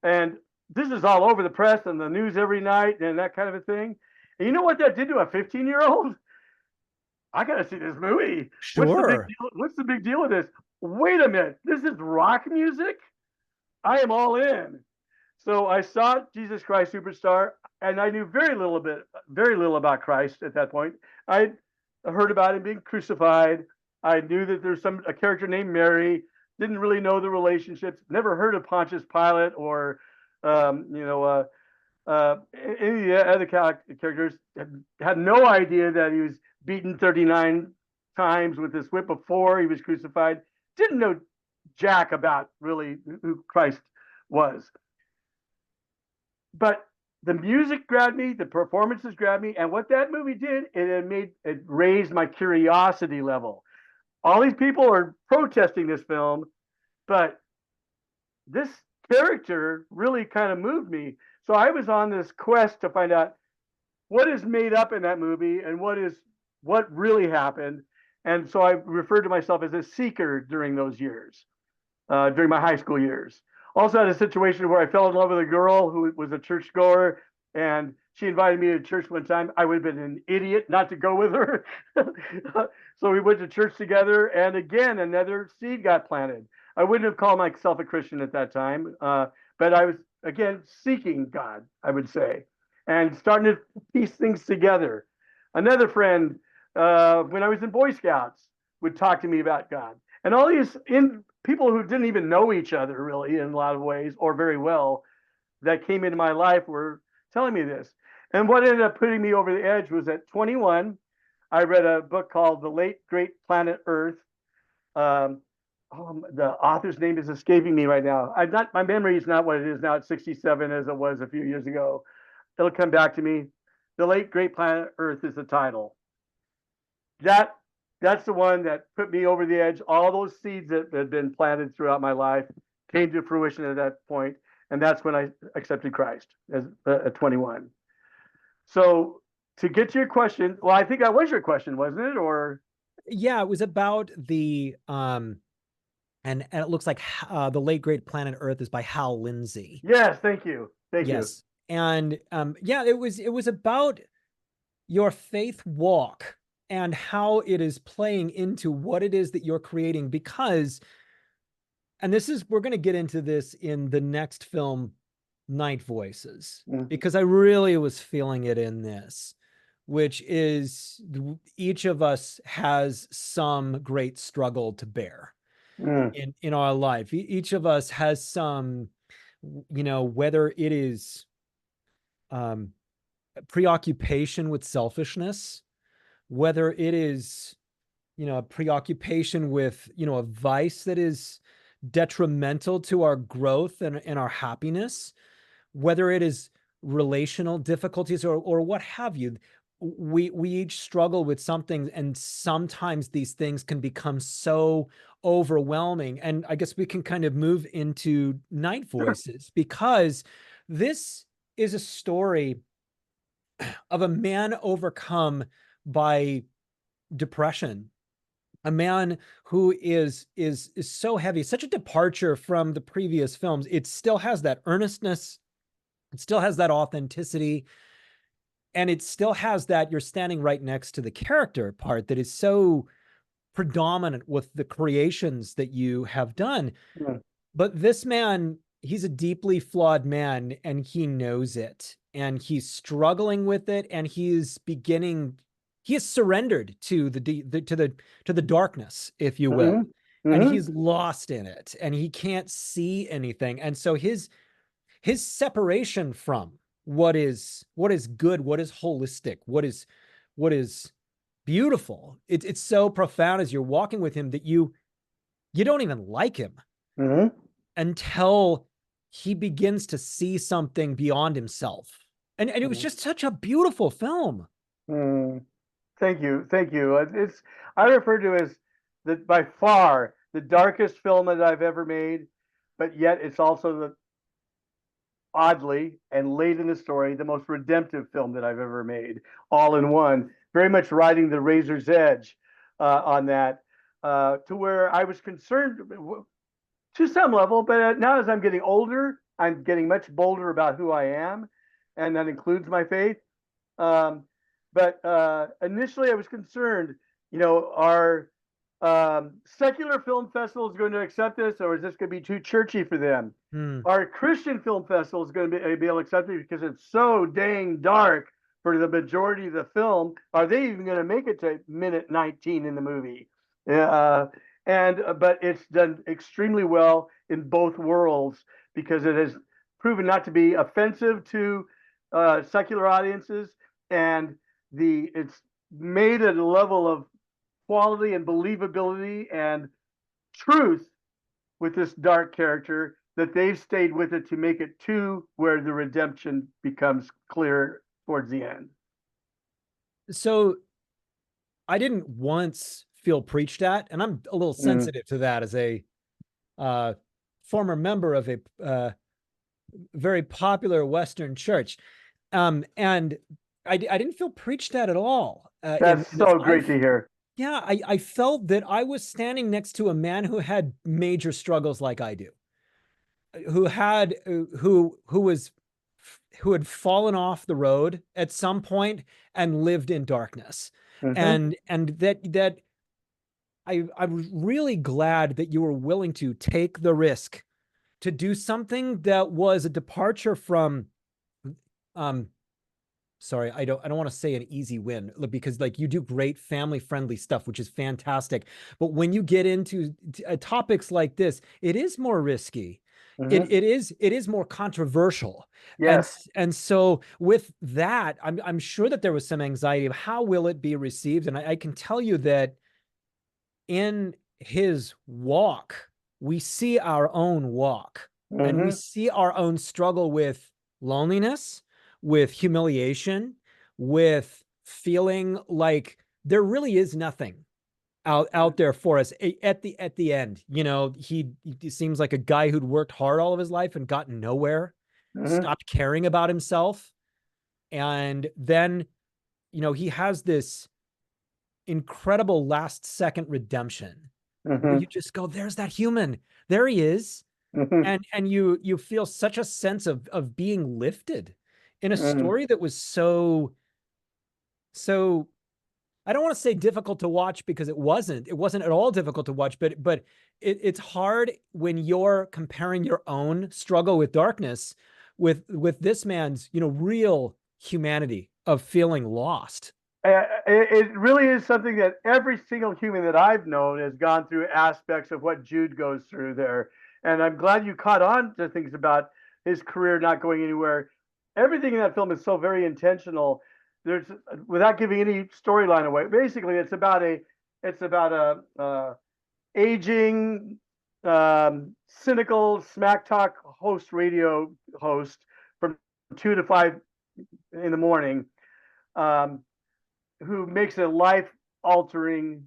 and this is all over the press and the news every night and that kind of a thing. And you know what that did to a 15-year-old? I got to see this movie. What's the big Sure. deal? What's the big deal with this? Wait a minute, this is rock music. I am all in. So I saw Jesus Christ Superstar, and I knew very little about Christ at that point. I heard about him being crucified. I knew that there's a character named Mary. Didn't really know the relationships. Never heard of Pontius Pilate or, um, you know, uh, any of the other characters. Had no idea that he was beaten 39 times with this whip before he was crucified. Didn't know jack about really who Christ was. But the music grabbed me, the performances grabbed me, and what that movie did, it raised my curiosity level. All these people are protesting this film, but this character really kind of moved me. So I was on this quest to find out what is made up in that movie and what really happened. And so I referred to myself as a seeker during those years, during my high school years. Also had a situation where I fell in love with a girl who was a churchgoer, and she invited me to church one time. I would have been an idiot not to go with her. So we went to church together, and again, another seed got planted. I wouldn't have called myself a Christian at that time, but I was, again, seeking God, I would say, and starting to piece things together. Another friend, when I was in Boy Scouts, would talk to me about God. And all these people who didn't even know each other really in a lot of ways or very well that came into my life were telling me this. And what ended up putting me over the edge was at 21, I read a book called The Late Great Planet Earth. Um, the author's name is escaping me right now. My memory is not what it is now at 67 as it was a few years ago. It'll come back to me. The Late Great Planet Earth is the title. That that's the one that put me over the edge. All those seeds that had been planted throughout my life came to fruition at that point, and that's when I accepted Christ as at 21. So to get to your question, well, I think that was your question, wasn't it? Or Yeah, it was about the and it looks like The Late Great Planet Earth is by Hal Lindsey. yes, thank you, thank you. Yes. And yeah, it was about your faith walk and how it is playing into what it is that you're creating, because, and we're going to get into this in the next film, Night Voices, Mm, because I really was feeling it in this, which is each of us has some great struggle to bear mm, in our life. Each of us has some, whether it is um, preoccupation with selfishness, whether it is, a preoccupation with, a vice that is detrimental to our growth and our happiness, whether it is relational difficulties or what have you. We each struggle with something, and sometimes these things can become so overwhelming. And I guess we can kind of move into Night sure. Voices, because this is a story of a man overcome by depression, a man who is so heavy, such a departure from the previous films. It still has that earnestness, it still has that authenticity, and it still has that you're standing right next to the character part that is so predominant with the creations that you have done. Mm, But this man, he's a deeply flawed man, and he knows it, and he's struggling with it, and he is surrendered to the darkness, if you will. mm, And mm, he's lost in it, and he can't see anything. And so his separation from what is good, what is holistic, what is beautiful. It's so profound as you're walking with him that you don't even like him Hmm. until he begins to see something beyond himself. And it was just such a beautiful film. Mm. Thank you, thank you. It's I refer to it as the by far the darkest film that I've ever made, but yet it's also the oddly and late in the story the most redemptive film that I've ever made, all in one. Very much riding the razor's edge on that, to where I was concerned to some level, but now as I'm getting older, I'm getting much bolder about who I am, and that includes my faith. Um, but initially, I was concerned. Are secular film festivals going to accept this, or is this going to be too churchy for them? Hmm. Are Christian film festivals going to be able to accept it because it's so dang dark for the majority of the film? Are they even going to make it to minute 19 in the movie? Uh, and But it's done extremely well in both worlds because it has proven not to be offensive to secular audiences, and it's made at a level of quality and believability and truth with this dark character that they've stayed with it to make it to where the redemption becomes clear towards the end. So I didn't once feel preached at, and I'm a little Mm. sensitive to that as a uh, former member of a very popular Western church. And I didn't feel preached at all That's in this. so great to hear. Yeah, I felt that I was standing next to a man who had major struggles like I do, who had who had fallen off the road at some point and lived in darkness. Hmm. And that I was really glad that you were willing to take the risk to do something that was a departure from um sorry, I don't want to say an easy win because like you do great family friendly stuff, which is fantastic. But when you get into topics like this, it is more risky. Hmm. It is more controversial. And Yes. and so with that, I'm sure that there was some anxiety of how will it be received. And I can tell you that in his walk, we see our own walk and we Hmm. see our own struggle with loneliness, with humiliation, with feeling like there really is nothing out there for us at the end. He seems like a guy who'd worked hard all of his life and gotten nowhere, Hmm. stopped caring about himself. And then, he has this incredible last second redemption where you Hmm. just go, there's that human. There he is. Hmm. And you feel such a sense of being lifted in a Hmm. story that was so I don't want to say difficult to watch because it wasn't at all difficult to watch, but it's hard when you're comparing your own struggle with darkness with this man's real humanity of feeling lost. It really is something that every single human that I've known has gone through aspects of what Jude goes through there. And I'm glad you caught on to things about his career not going anywhere. Everything in that film is so very intentional. There's Without giving any storyline away. Basically, it's about a aging, cynical smack talk radio host from 2 to 5 in the morning. Um, who makes a life altering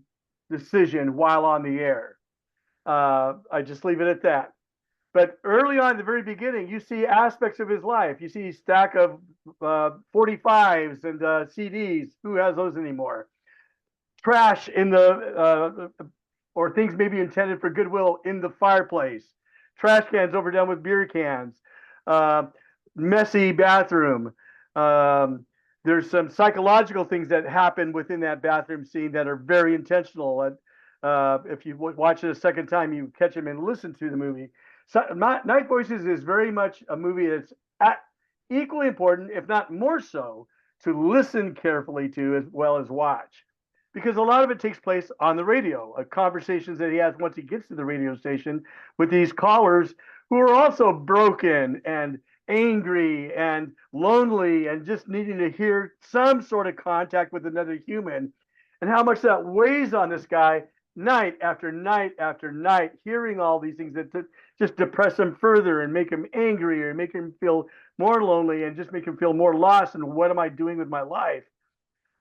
decision while on the air. I just leave it at that. But early on, at the very beginning, you see aspects of his life. You see a stack of 45s and CDs. Who has those anymore? Trash in or things maybe intended for goodwill in the fireplace. Trash cans overdone with beer cans. Uh, Messy bathroom. Um, there's some psychological things that happen within that bathroom scene that are very intentional. And if you watch it a second time, you catch them and listen to the movie. So, Night Voices is very much a movie that's equally important, if not more so, to listen carefully to as well as watch. Because a lot of it takes place on the radio, conversations that he has once he gets to the radio station with these callers who are also broken and angry and lonely and just needing to hear some sort of contact with another human, and how much that weighs on this guy night after night after night, hearing all these things that just depress him further and make him angry or make him feel more lonely and just make him feel more lost. And what am I doing with my life?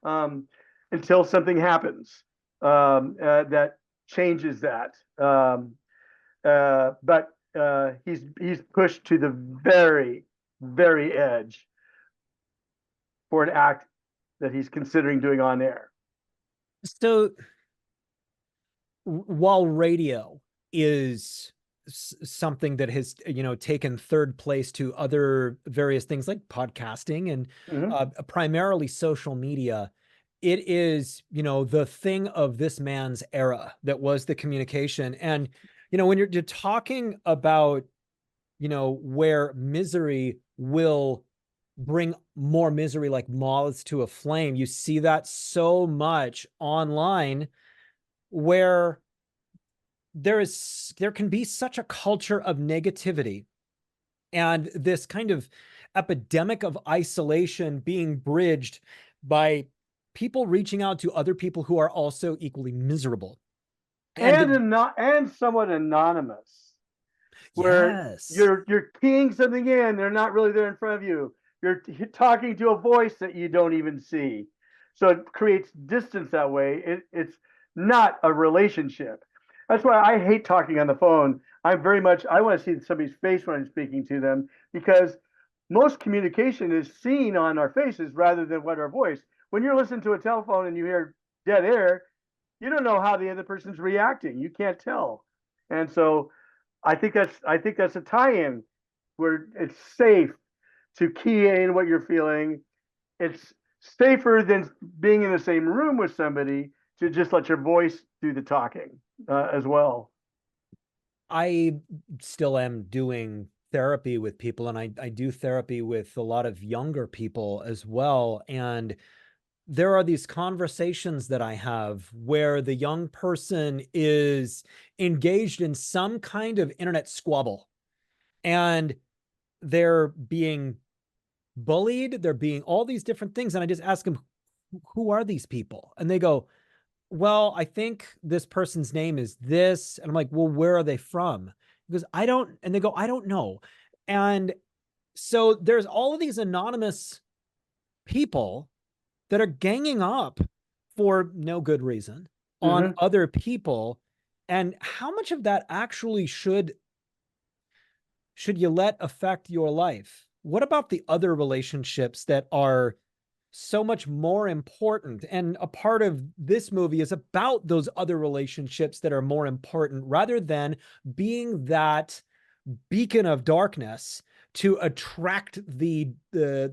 Um, until something happens that changes that. But he's pushed to the very, very edge for an act that he's considering doing on air. So while radio is something that has, taken third place to other various things like podcasting and Mm-hmm. primarily social media, it is, the thing of this man's era that was the communication. And, when you're talking about, where misery will bring more misery like moths to a flame, you see that so much online where there can be such a culture of negativity and this kind of epidemic of isolation being bridged by people reaching out to other people who are also equally miserable. And And somewhat anonymous, where yes, you're keying something in, they're not really there in front of you. You're talking to a voice that you don't even see, so it creates distance that way. It's not a relationship. That's why I hate talking on the phone. I want to see somebody's face when I'm speaking to them, because most communication is seen on our faces rather than what our voice. When you're listening to a telephone and you hear dead air, you don't know how the other person's reacting. You can't tell. And so I think that's a tie-in where it's safe to key in what you're feeling. It's safer than being in the same room with somebody to just let your voice do the talking as well. I still am doing therapy with people, and I do therapy with a lot of younger people as well. And there are these conversations that I have where the young person is engaged in some kind of internet squabble and they're being bullied, they're being all these different things. And I just ask them, who are these people? And they go, well, I think this person's name is this. And I'm like, well, where are they from? Because I don't, and they go, I don't know. And so there's all of these anonymous people that are ganging up for no good reason on Mm-hmm. other people. And how much of that actually should you let affect your life? What about the other relationships that are so much more important? And a part of this movie is about those other relationships that are more important rather than being that beacon of darkness to attract the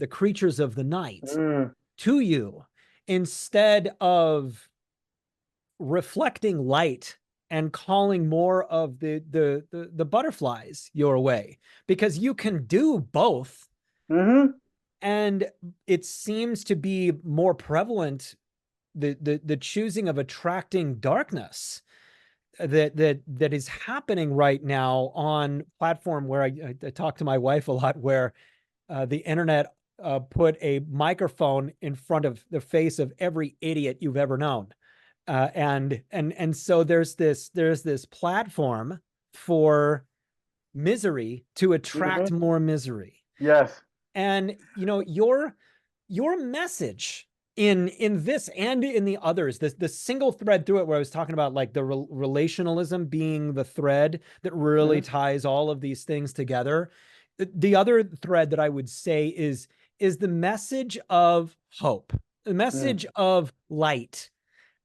creatures of the night Mm. to you instead of reflecting light and calling more of the butterflies your way, because you can do both. Mm-hmm. And it seems to be more prevalent, the choosing of attracting darkness that is happening right now on platform where I talk to my wife a lot, where the internet put a microphone in front of the face of every idiot you've ever known. And so there's this platform for misery to attract Mm-hmm. more misery. Yes. And your message in this and in the others, the single thread through it, where I was talking about like the relationalism being the thread that really Mm-hmm. ties all of these things together. The other thread that I would say is the message of hope, the Mm. message of light,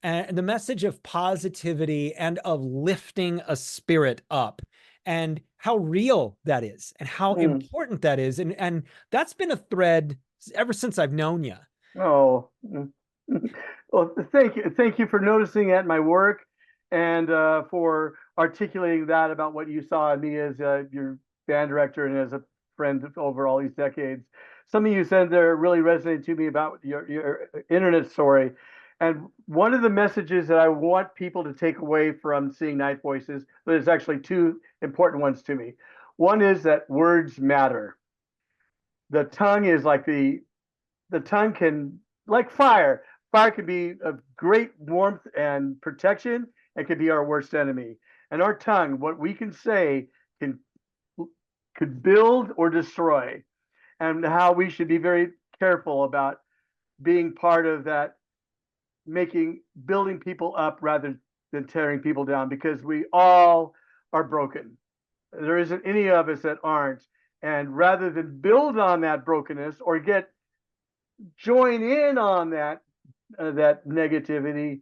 and the message of positivity and of lifting a spirit up, and how real that is and how Mm. important that is. And that's been a thread ever since I've known you. Oh. Mm. Well, thank you for noticing that in my work, and for articulating that about what you saw in me as your band director and as a friend over all these decades. Something you said there really resonated to me about your internet story. And one of the messages that I want people to take away from seeing Night Voices, there's actually two important ones to me. One is that words matter. the tongue is like the tongue can, like fire. Fire can be of great warmth and protection. It can be our worst enemy. And our tongue, what we can say, can could build or destroy. And how we should be very careful about being part of that, making building people up rather than tearing people down, because we all are broken. There isn't any of us that aren't. And rather than build on that brokenness or join in on that negativity,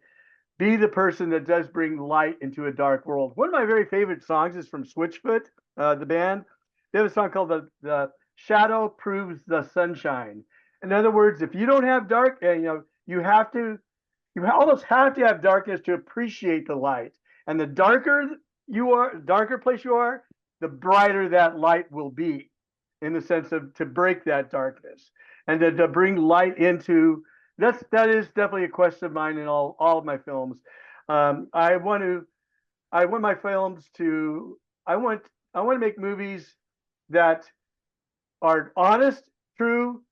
be the person that does bring light into a dark world. One of my very favorite songs is from Switchfoot, the band. They have a song called the Shadow Proves the Sunshine. In other words, if you don't have dark, you almost have to have darkness to appreciate the light. And the darker place you are, the brighter that light will be, in the sense of to break that darkness and to bring light into. That is definitely a quest of mine in all of my films. I want to I want my films to I want to make movies that are honest, true,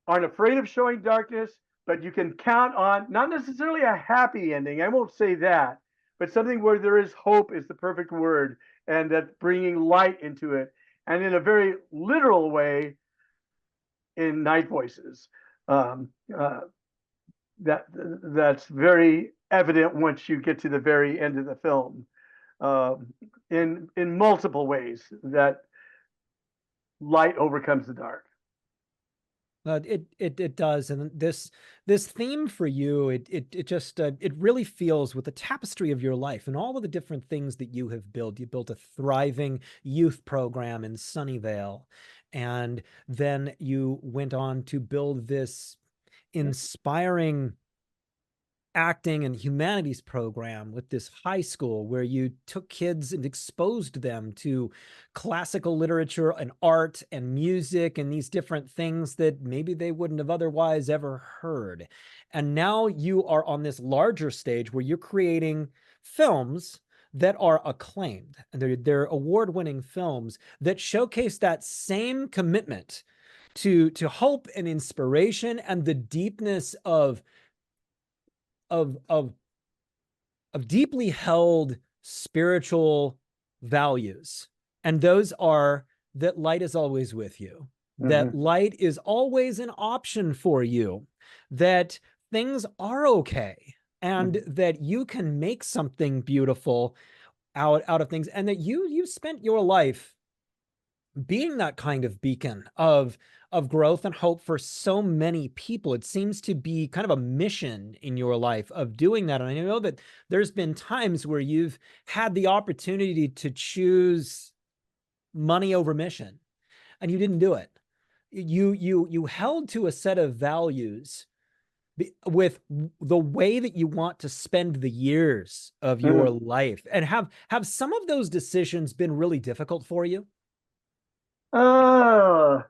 aren't afraid of showing darkness, but you can count on not necessarily a happy ending. I won't say that, but something where there is hope is the perfect word, and that bringing light into it, and in a very literal way, in Night Voices. Um, uh, that's very evident once you get to the very end of the film, uh, in multiple ways that light overcomes the dark. It does, and this theme for you, it just it really feels with the tapestry of your life and all of the different things that you have built. You built a thriving youth program in Sunnyvale, and then you went on to build this inspiring acting and humanities program with this high school where you took kids and exposed them to classical literature and art and music and these different things that maybe they wouldn't have otherwise ever heard. And now you are on this larger stage where you're creating films that are acclaimed, and they're award-winning films that showcase that same commitment to hope and inspiration and the deepness of of of deeply held spiritual values. And those are that light is always with you, that Mm-hmm. light is always an option for you, that things are okay, and Mm-hmm. that you can make something beautiful out of things, and that you spent your life being that kind of beacon of growth and hope for so many people. It seems to be kind of a mission in your life of doing that. And I know that there's been times where you've had the opportunity to choose money over mission, and you didn't do it. You held to a set of values with the way that you want to spend the years of your Mm-hmm. life. And have some of those decisions been really difficult for you? Uh,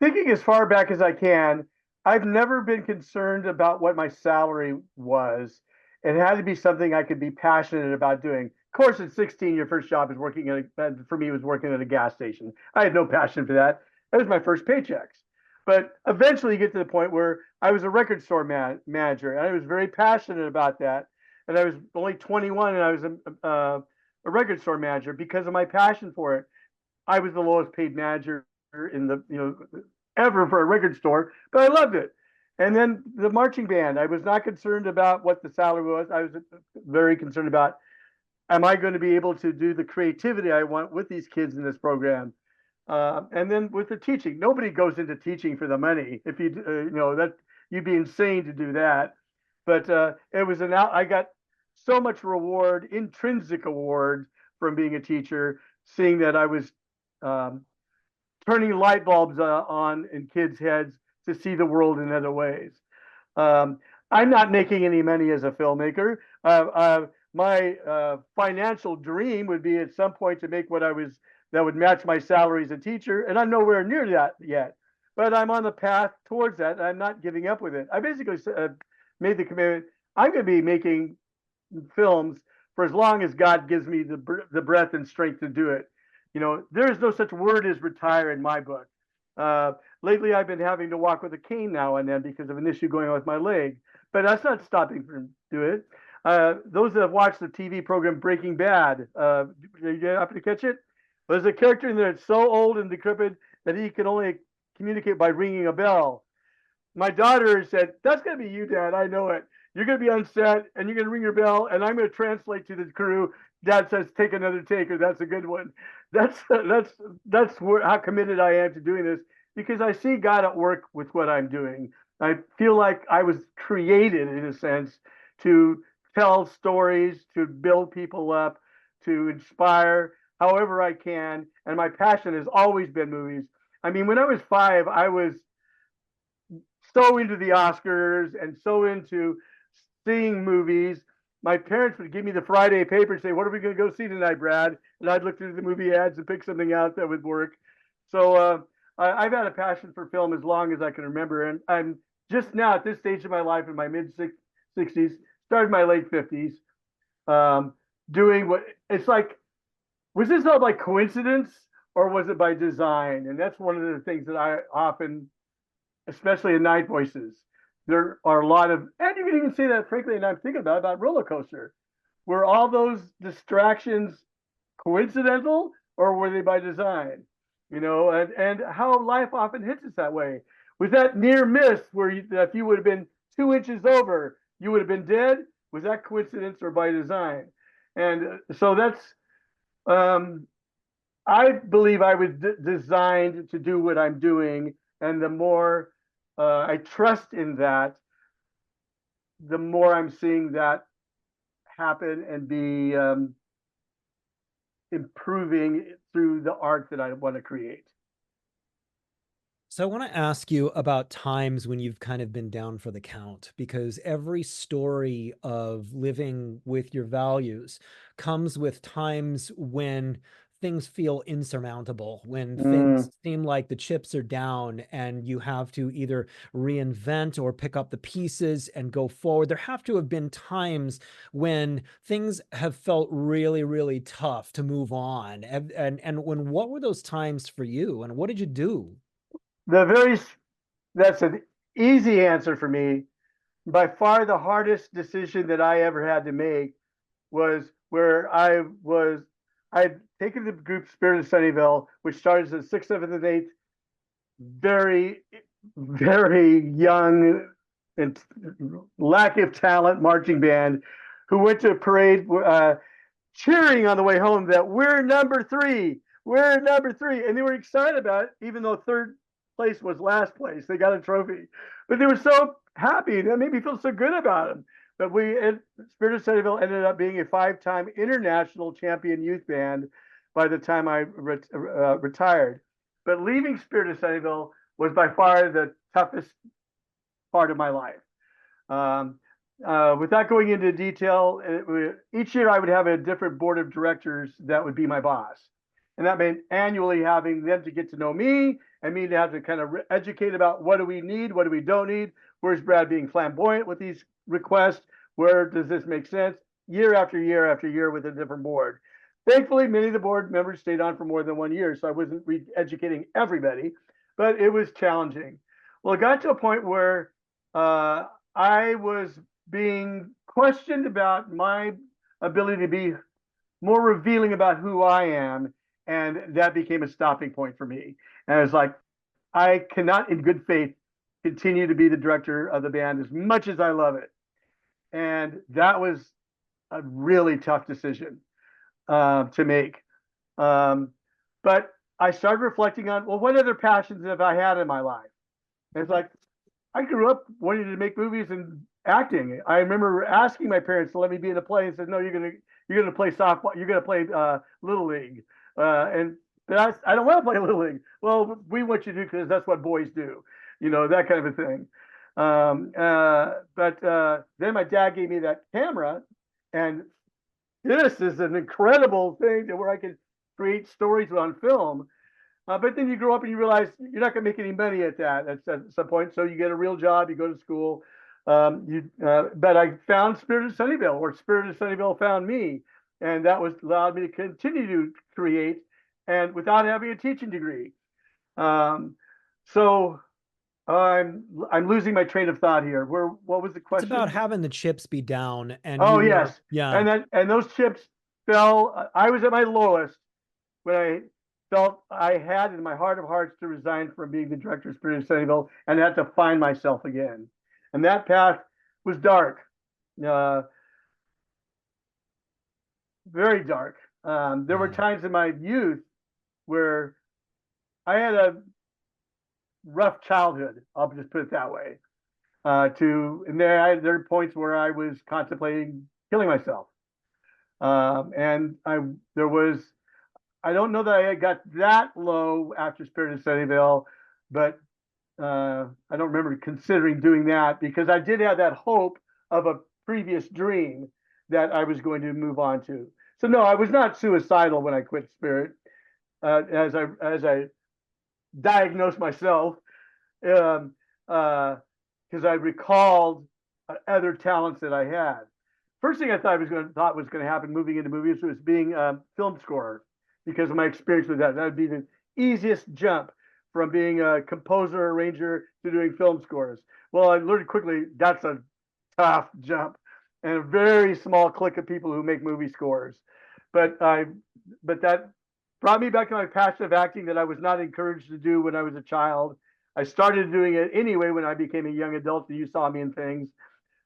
Thinking as far back as I can, I've never been concerned about what my salary was. It had to be something I could be passionate about doing. Of course, at 16, your first job is working for me, was working at a gas station. I had no passion for that. That was my first paychecks. But eventually, you get to the point where I was a record store manager, and I was very passionate about that. And I was only 21, and I was a record store manager because of my passion for it. I was the lowest paid manager in the ever for a record store, but I loved it. And then the marching band, I was not concerned about what the salary was. I was very concerned about, am I going to be able to do the creativity I want with these kids in this program? And then with the teaching, nobody goes into teaching for the money. If that, you'd be insane to do that. But it was I got so much reward, intrinsic award from being a teacher, seeing that I was um, turning light bulbs on in kids' heads to see the world in other ways. I'm not making any money as a filmmaker. My financial dream would be at some point to make what I was that would match my salary as a teacher, and I'm nowhere near that yet. But I'm on the path towards that. I'm not giving up with it. I basically made the commitment. I'm going to be making films for as long as God gives me the breath and strength to do it. There is no such word as retire in my book. Uh, Lately, I've been having to walk with a cane now and then because of an issue going on with my leg, but that's not stopping from doing it. Those that have watched the TV program Breaking Bad, did you happen to catch it? There's a character in there that's so old and decrepit that he can only communicate by ringing a bell. My daughter said, "That's going to be you, Dad. I know it. You're going to be on set and you're going to ring your bell, and I'm going to translate to the crew. Dad says, take another take, or that's a good one." That's how committed I am to doing this, because I see God at work with what I'm doing. I feel like I was created, in a sense, to tell stories, to build people up, to inspire however I can. And my passion has always been movies. I mean, when I was 5, I was so into the Oscars and so into seeing movies. My parents would give me the Friday paper and say, "What are we going to go see tonight, Brad?" And I'd look through the movie ads and pick something out that would work. So I've had a passion for film as long as I can remember. And I'm just now at this stage of my life, in my mid 60s, started my late 50s, um, doing what it's like. Was this all by coincidence or was it by design? And that's one of the things that I often, especially in Night Voices, there are a lot of, and you can even say that, frankly, and I'm thinking about Rollercoaster. Were all those distractions coincidental, or were they by design? And how life often hits us that way. Was that near miss where if you would have been 2 inches over, you would have been dead? Was that coincidence or by design? And so um, I believe I was designed to do what I'm doing, and the more I trust in that, the more I'm seeing that happen and be improving through the art that I want to create. So I want to ask you about times when you've kind of been down for the count, because every story of living with your values comes with times when things feel insurmountable, when Mm. things seem like the chips are down and you have to either reinvent or pick up the pieces and go forward. There have to have been times when things have felt really, really tough to move on. And when, what were those times for you and what did you do? The very That's an easy answer for me. By far, the hardest decision that I ever had to make was where I'd taken the group Spirit of Sunnyvale, which started as a sixth, seventh, and eighth, very, very young and lack of talent marching band, who went to a parade cheering on the way home that we're number 3, we're number 3, and they were excited about it, even though third place was last place. They got a trophy, but they were so happy. That made me feel so good about them. But Spirit of Sunnyvale ended up being a 5-time international champion youth band by the time I retired. But leaving Spirit of Sunnyvale was by far the toughest part of my life. Um, Without going into detail, each year I would have a different board of directors that would be my boss. And that meant annually having them to get to know me and me to have to kind of educate about what do we need, what do we don't need, where's Brad being flamboyant with these requests, where does this make sense, year after year after year with a different board. Thankfully, many of the board members stayed on for more than 1 year, so I wasn't educating everybody, but it was challenging. Well, it got to a point where I was being questioned about my ability to be more revealing about who I am. And that became a stopping point for me. And I was like, I cannot, in good faith, continue to be the director of the band as much as I love it. And that was a really tough decision to make. But I started reflecting on, well, what other passions have I had in my life? And it's like, I grew up wanting to make movies and acting. I remember asking my parents to let me be in a play and said, "No, you're gonna play softball. You're gonna play little league." And I don't want to play little league. Well, we want you to because that's what boys do, that kind of a thing. But then my dad gave me that camera, and this is an incredible thing where I could create stories on film. But then you grow up and you realize you're not going to make any money at that at some point. So you get a real job, you go to school. But I found Spirit of Sunnyvale, or Spirit of Sunnyvale found me, and that was allowed me to continue to create and without having a teaching degree. Um, so I'm losing my train of thought here. What was the It's about question? having the chips be down and Oh you were, yes, yeah. and those chips fell. I was at my lowest when I felt I had in my heart of hearts to resign from being the director of Spirit of Sunnyvale and had to find myself again. And that path was dark, uh, very dark. There were Yeah. times in my youth where I had a rough childhood. I'll just put it that way. And there are points where I was contemplating killing myself. And there was I don't know that I got that low after Spirit of Sunnyvale, but I don't remember considering doing that because I did have that hope of a previous dream that I was going to move on to. So no, I was not suicidal when I quit Spirit. As I diagnosed myself, um, because I recalled other talents that I had. First thing I thought was going to happen moving into movies was being a film scorer because of my experience with that. That would be the easiest jump from being a composer, arranger to doing film scores. Well, I learned quickly that's a tough jump and a very small clique of people who make movie scores. But I, but that brought me back to my passion of acting that I was not encouraged to do when I was a child. I started doing it anyway when I became a young adult. And you saw me in things,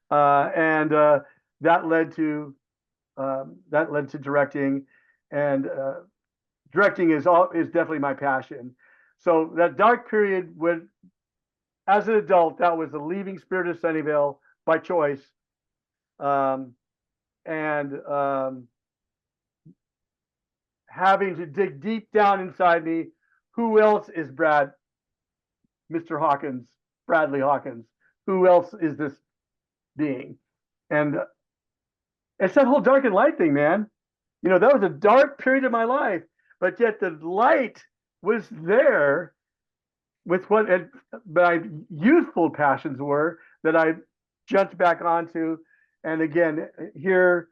and that led to directing, and directing is definitely my passion. So that dark period when, as an adult, that was the leaving Spirit of Sunnyvale by choice, um, and having to dig deep down inside me. Who else is Mr. Hawkins, Bradley Hawkins? Who else is this being? And it's that whole dark and light thing, man. That was a dark period of my life, but yet the light was there with what my youthful passions were that I jumped back onto. And again, here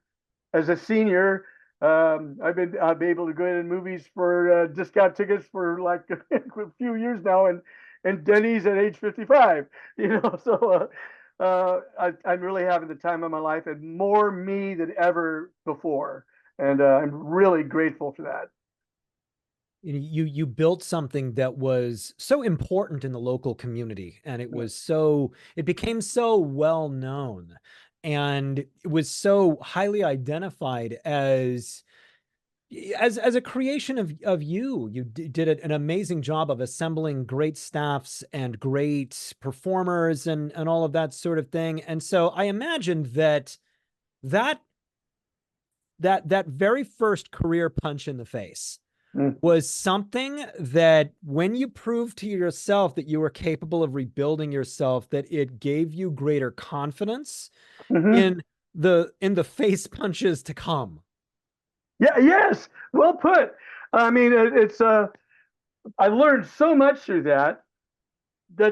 as a senior, I've been able to go in movies for discount tickets for like a few years now, and Denny's at age 55. So I'm really having the time of my life and more me than ever before, and I'm really grateful for that. You built something that was so important in the local community, and it became so well known, and it was so highly identified as a creation of you did an amazing job of assembling great staffs and great performers and all of that sort of thing. And so I imagined that that very first career punch in the face Mm-hmm. was something that when you proved to yourself that you were capable of rebuilding yourself, that it gave you greater confidence Mm-hmm. in the face punches to come. Yeah, yes, well put. I mean, it's I learned so much through that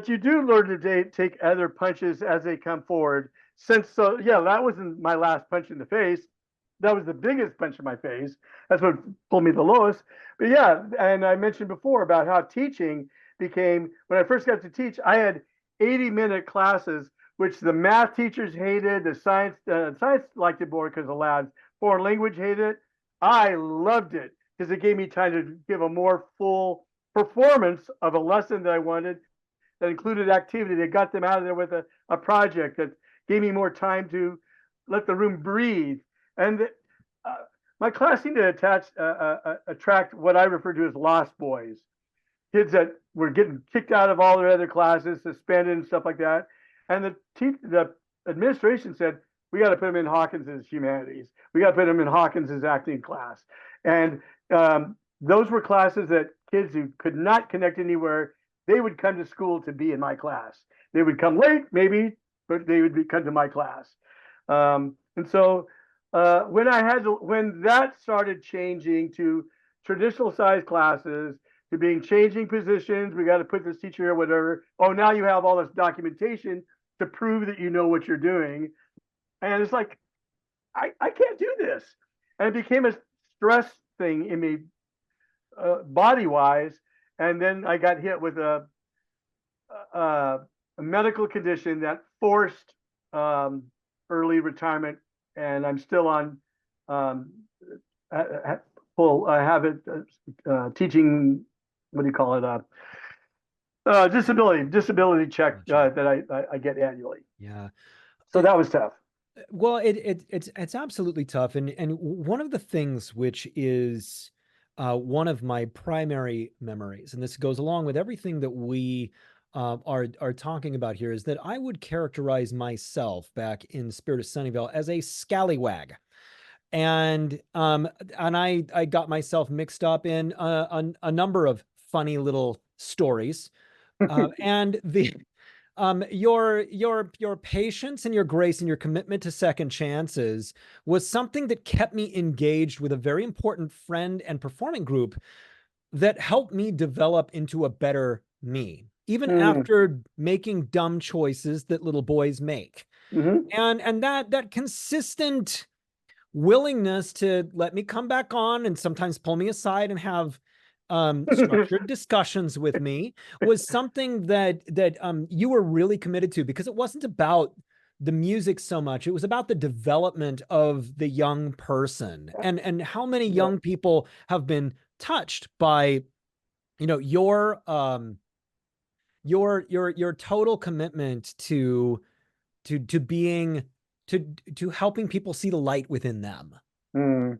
you do learn to take other punches as they come forward. Yeah, that wasn't my last punch in the face. That was the biggest punch in my face. That's what pulled me the lowest. But yeah, and I mentioned before about how teaching became, when I first got to teach, I had 80-minute classes, which the math teachers hated, the science liked it more because the labs, foreign language hated it. I loved it because it gave me time to give a more full performance of a lesson that I wanted, that included activity that got them out of there with a project that gave me more time to let the room breathe. And uh, my class seemed to attract what I refer to as lost boys, kids that were getting kicked out of all their other classes, suspended and stuff like that. And the administration said, we got to put them in Hawkins's humanities. We got to put them in Hawkins's acting class. And those were classes that kids who could not connect anywhere, they would come to school to be in my class. They would come late, maybe, but they would come to my class. And so when that started changing to traditional size classes, to being changing positions, we got to put this teacher here, whatever. Oh, now you have all this documentation to prove that you know what you're doing. And it's like, I can't do this. And it became a stress thing in me body wise, and then I got hit with a, a medical condition that forced um, early retirement, and I'm still on um, full. I have it teaching. What do you call it? Disability check Gotcha. that I get annually. Yeah. So that was tough. Well, it's absolutely tough, and one of the things which is one of my primary memories, and this goes along with everything that we are talking about here, is that I would characterize myself back in the spirit of Sunnyvale as a scallywag, and I got myself mixed up in a number of funny little stories, and the your patience and your grace and your commitment to second chances was something that kept me engaged with a very important friend and performing group that helped me develop into a better me, even Mm, after making dumb choices that little boys make. hmm. And that consistent willingness to let me come back on and sometimes pull me aside and have structured discussions with me was something that you were really committed to, because it wasn't about the music so much. It was about the development of the young person, and how many Yeah. young people have been touched by, you know, your total commitment to being to helping people see the light within them. Mm,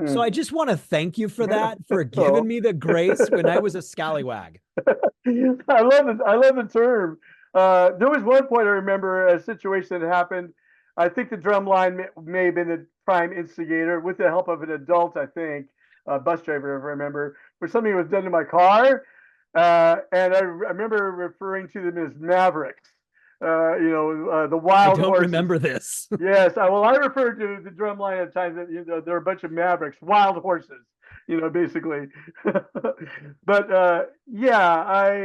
So I mm. just want to thank you for that, for giving Oh. me the grace when I was a scallywag. I love it. I love the term. There was one point I remember a situation that happened. I think the drum line may have been the prime instigator with the help of an adult, I think, a bus driver, if I remember, where something was done to my car. And I remember referring to them as Mavericks, the I wild don't horses. remember this. Yes, I refer to the drum line at times that they're a bunch of mavericks, wild horses, basically. But yeah,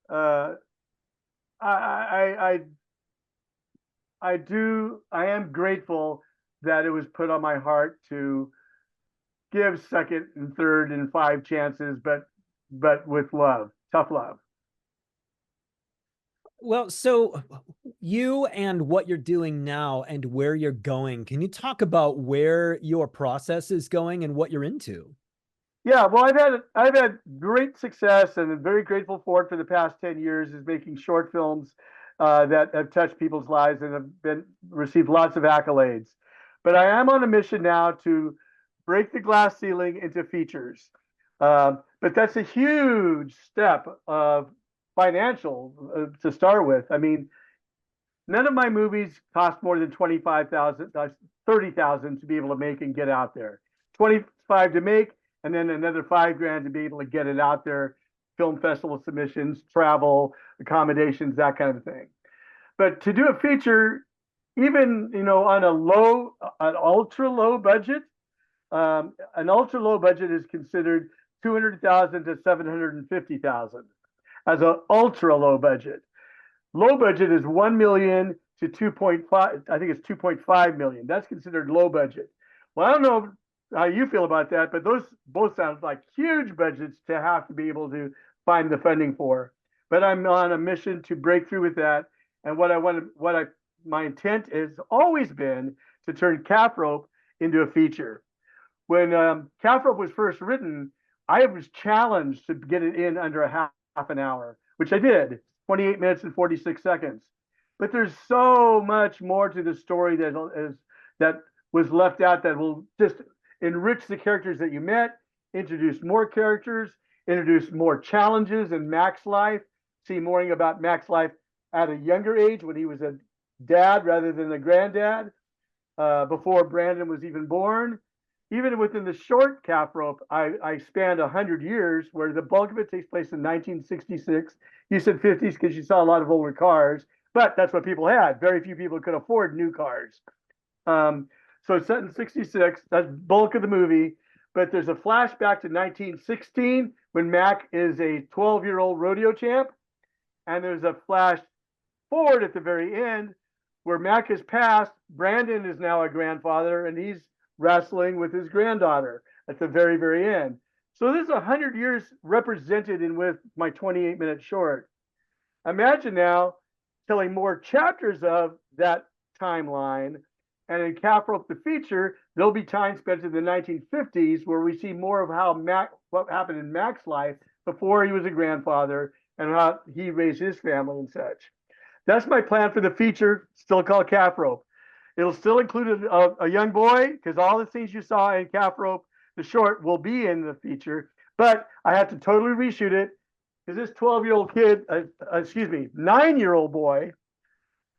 uh, I I am grateful that it was put on my heart to give second and third and five chances, but with love, tough love. Well, so you and what you're doing now and where you're going, can you talk about where your process is going and what you're into? Yeah, well, I've had great success, and I'm very grateful for it for the past 10 years. Is making short films that have touched people's lives and have been received lots of accolades. But I am on a mission now to break the glass ceiling into features. But that's a huge step of financial to start with. I mean, none of my movies cost more than 25,000, 30,000 to be able to make and get out there. 25 to make, and then another 5 grand to be able to get it out there. Film festival submissions, travel, accommodations, that kind of thing. But to do a feature, even on an ultra low budget, an ultra low budget is considered 200,000 to 750,000 as an ultra low budget. Low budget is 1 million to 2.5. I think it's 2.5 million. That's considered low budget. Well, I don't know how you feel about that, but those both sound like huge budgets to have to be able to find the funding for. But I'm on a mission to break through with that. And my intent has always been to turn calf rope into a feature. When calf rope was first written, I was challenged to get it in under half an hour, which I did, 28 minutes and 46 seconds. But there's so much more to the story that was left out that will just enrich the characters that you met, introduce more characters, introduce more challenges in Mac's life, see more about Mac's life at a younger age when he was a dad rather than a granddad, before Brandon was even born. Even within the short calf rope, I spanned 100 years, where the bulk of it takes place in 1966. You said 50s because you saw a lot of older cars, but that's what people had. Very few people could afford new cars. Um, so it's set in 66. That's bulk of the movie. But there's a flashback to 1916 when Mac is a 12-year-old rodeo champ. And there's a flash forward at the very end where Mac has passed. Brandon is now a grandfather and he's wrestling with his granddaughter. at the very, very end. So this is 100 years represented in with my 28-minute short. Imagine now telling more chapters of that timeline. And in Calf Rope the feature, there'll be time spent in the 1950s where we see more of how what happened in Mac's life before he was a grandfather and how he raised his family and such. That's my plan for the feature, still called Calf Rope. It'll still include a young boy because all the things you saw in Calf Rope, the short, will be in the feature. But I have to totally reshoot it because this 12-year-old kid, 9-year-old boy,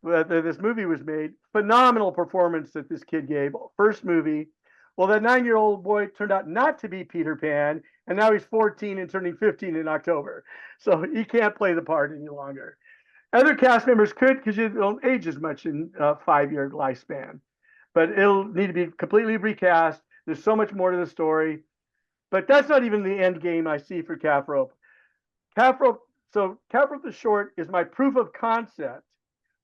this movie was made, phenomenal performance that this kid gave, first movie. Well, that 9-year-old boy turned out not to be Peter Pan, and now he's 14 and turning 15 in October. So he can't play the part any longer. Other cast members could because you don't age as much in a 5-year lifespan, but it'll need to be completely recast. There's so much more to the story, but that's not even the end game I see for Calf Rope. Calf Rope the short is my proof of concept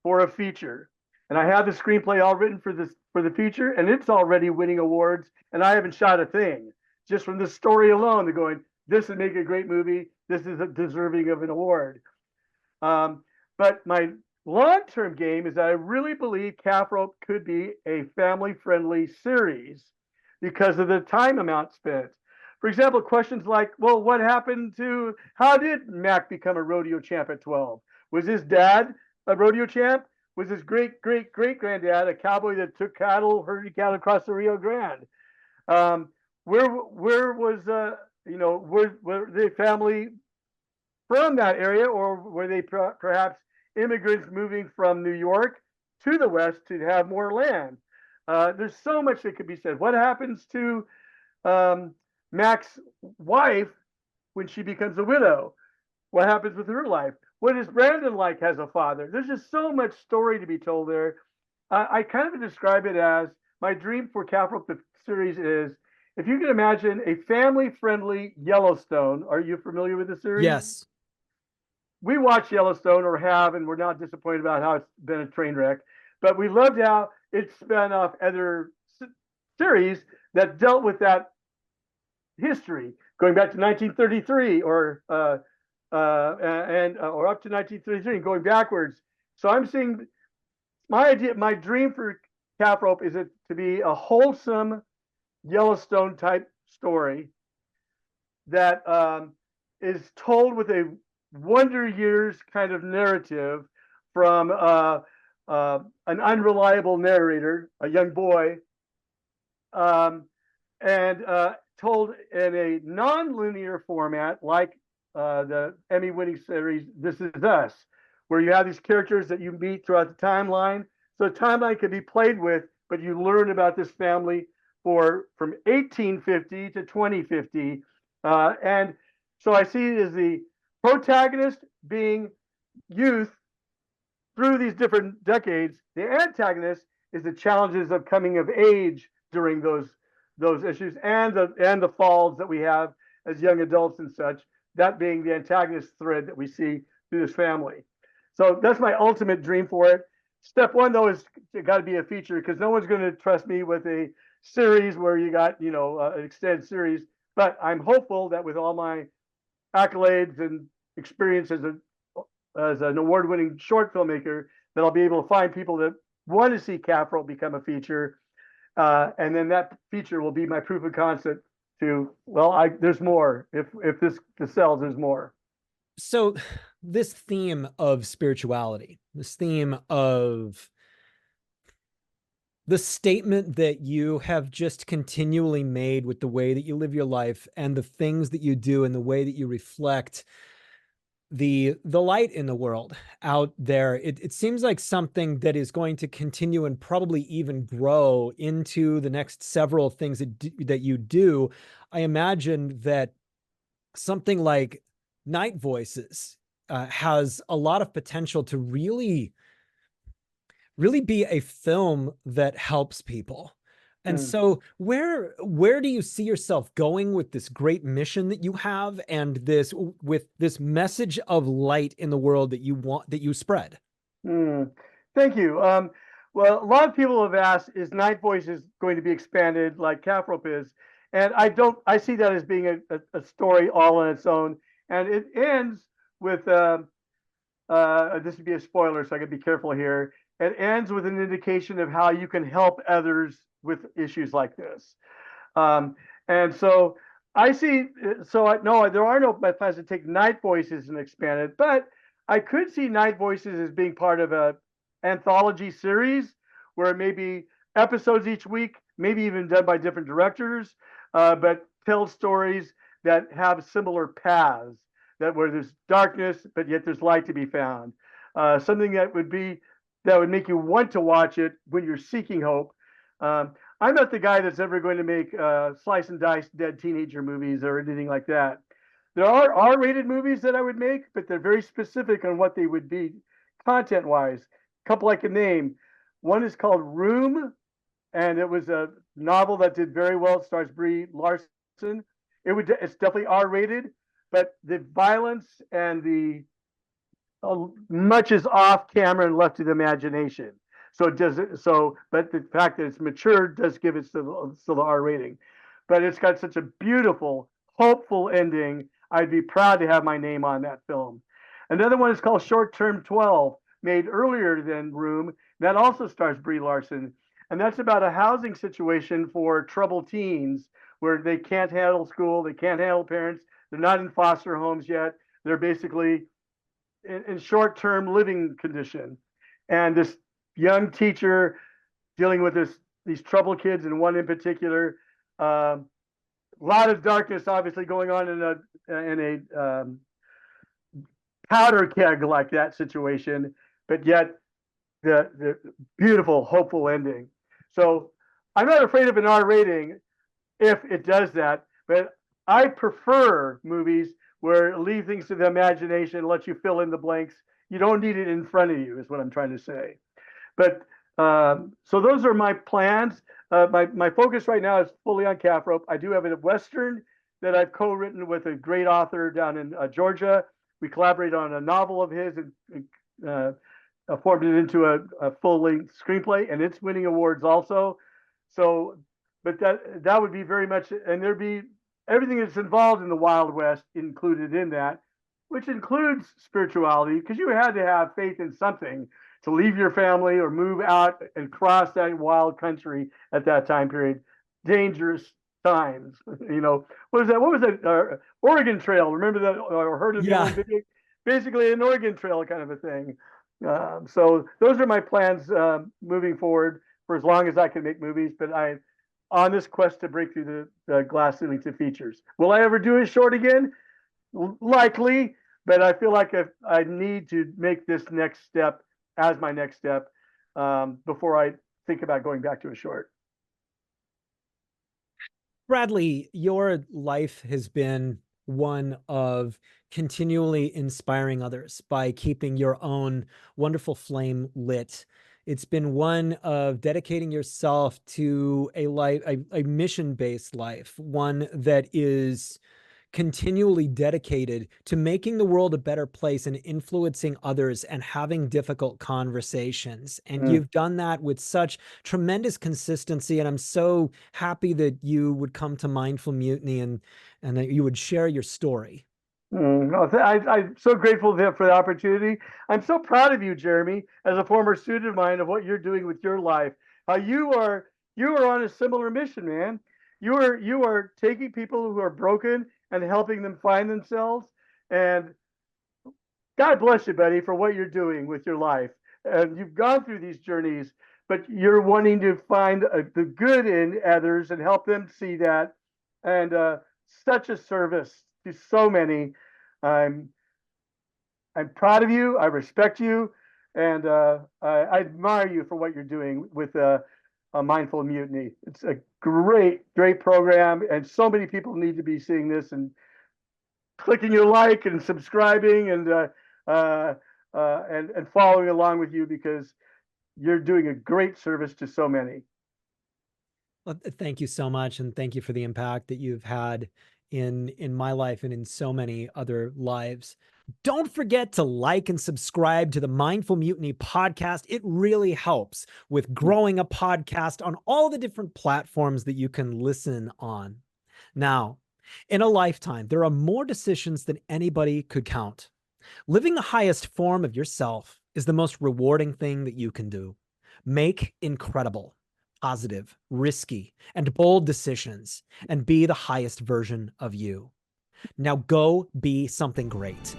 for a feature. And I have the screenplay all written for the feature, and it's already winning awards, and I haven't shot a thing. Just from the story alone, they're going, this would make a great movie. This is deserving of an award. But my long-term game is that I really believe Calf Rope could be a family-friendly series because of the time amount spent. For example, questions like, well, what happened to, how did Mac become a rodeo champ at 12? Was his dad a rodeo champ? Was his great-great-great-granddad a cowboy that took cattle, herded cattle across the Rio Grande? Where was, were the family from that area, or were they perhaps immigrants moving from New York to the West to have more land? There's so much that could be said. What happens to Mac's wife when she becomes a widow? What happens with her life? What is Brandon like as a father? There's just so much story to be told there. I kind of describe it as my dream for Calf Rope the series is if you can imagine a family-friendly Yellowstone. Are you familiar with the series? Yes. We watch Yellowstone or have, and we're not disappointed about how it's been a train wreck. But we loved how it spun off other series that dealt with that history, going back to 1933 or up to 1933 and going backwards. So I'm seeing my dream for Calf Rope is it to be a wholesome Yellowstone type story that is told with a Wonder Years kind of narrative from an unreliable narrator, a young boy, and told in a non-linear format like the Emmy-winning series This Is Us, where you have these characters that you meet throughout the timeline. So the timeline can be played with, but you learn about this family from 1850 to 2050. And so I see it as the protagonist being youth through these different decades. The antagonist is the challenges of coming of age during those issues and the falls that we have as young adults and such, that being the antagonist thread that we see through this family. So that's my ultimate dream for it. Step one, though, is it got to be a feature because no one's going to trust me with a series where you got, an extended series. But I'm hopeful that with all my accolades and experience as an award-winning short filmmaker, that I'll be able to find people that want to see Calf Rope become a feature. And then that feature will be my proof of concept to, there's more. If this sells, there's more. So this theme of spirituality, this theme of the statement that you have just continually made with the way that you live your life and the things that you do and the way that you reflect the light in the world out there, it seems like something that is going to continue and probably even grow into the next several things that you do. I imagine that something like Night Voices has a lot of potential to really be a film that helps people. And so where do you see yourself going with this great mission that you have and with this message of light in the world that you spread? Thank you. Well, a lot of people have asked, is Night Voices going to be expanded like Calf Rope is? And I see that as being a story all on its own. And it ends with, this would be a spoiler, so I gotta be careful here. It ends with an indication of how you can help others with issues like this. Um, and so I see, no, there are no plans to take Night Voices and expand it, but I could see Night Voices as being part of a anthology series where maybe episodes each week, maybe even done by different directors, but tell stories that have similar paths, that where there's darkness, but yet there's light to be found. Something that would make you want to watch it when you're seeking hope. I'm not the guy that's ever going to make slice and dice dead teenager movies or anything like that. There are R-rated movies that I would make, but they're very specific on what they would be content-wise. A couple I can name. One is called Room, and it was a novel that did very well. It stars Brie Larson. It's definitely R-rated, but the violence and the much is off camera and left to the imagination. So it does it. So, but the fact that it's mature does give it still the R rating. But it's got such a beautiful, hopeful ending. I'd be proud to have my name on that film. Another one is called Short Term 12, made earlier than Room. That also stars Brie Larson, and that's about a housing situation for troubled teens where they can't handle school, they can't handle parents, they're not in foster homes yet. They're basically in short-term living condition, and this young teacher dealing with these troubled kids, and one in particular. A lot of darkness, obviously, going on in a powder keg like that situation, but yet the beautiful, hopeful ending. So I'm not afraid of an R rating if it does that, but I prefer movies where it leaves things to the imagination, lets you fill in the blanks. You don't need it in front of you, is what I'm trying to say. But so those are my plans. My focus right now is fully on Calf Rope. I do have a Western that I've co-written with a great author down in Georgia. We collaborated on a novel of his and formed it into a full-length screenplay, and it's winning awards also. So, but that would be very much, and there'd be everything that's involved in the Wild West included in that, which includes spirituality, because you had to have faith in something to leave your family or move out and cross that wild country at that time period. Dangerous times, you know. What was that? What was that? Oregon Trail. Remember that? Or heard of the Yeah. old video? Basically, an Oregon Trail kind of a thing. So those are my plans moving forward for as long as I can make movies. But I, on this quest to break through the glass ceiling to features. Will I ever do a short again? Likely, but I feel like I need to make this next step as my next step before I think about going back to a short. Bradley, your life has been one of continually inspiring others by keeping your own wonderful flame lit. It's been one of dedicating yourself to a life, a mission-based life, one that is continually dedicated to making the world a better place and influencing others and having difficult conversations. And Mm. you've done that with such tremendous consistency. And I'm so happy that you would come to Mindful Mutiny and that you would share your story. No, I'm so grateful for the opportunity. I'm so proud of you, Jeremy, as a former student of mine, of what you're doing with your life. You are on a similar mission, man. You are taking people who are broken and helping them find themselves. And God bless you, buddy, for what you're doing with your life. And you've gone through these journeys, but you're wanting to find the good in others and help them see that. And such a service to so many. I'm I'm proud of you. I respect you, and I admire you for what you're doing with a Mindful Mutiny. It's a great program, and so many people need to be seeing this and clicking your like and subscribing and following along with you, because you're doing a great service to so many. Well, thank you so much, and thank you for the impact that you've had in my life and in so many other lives. Don't forget to like and subscribe to the Mindful Mutiny podcast. It really helps with growing a podcast on all the different platforms that you can listen on. Now, in a lifetime, there are more decisions than anybody could count. Living the highest form of yourself is the most rewarding thing that you can do. Make incredible, positive, risky, and bold decisions and be the highest version of you. Now go be something great.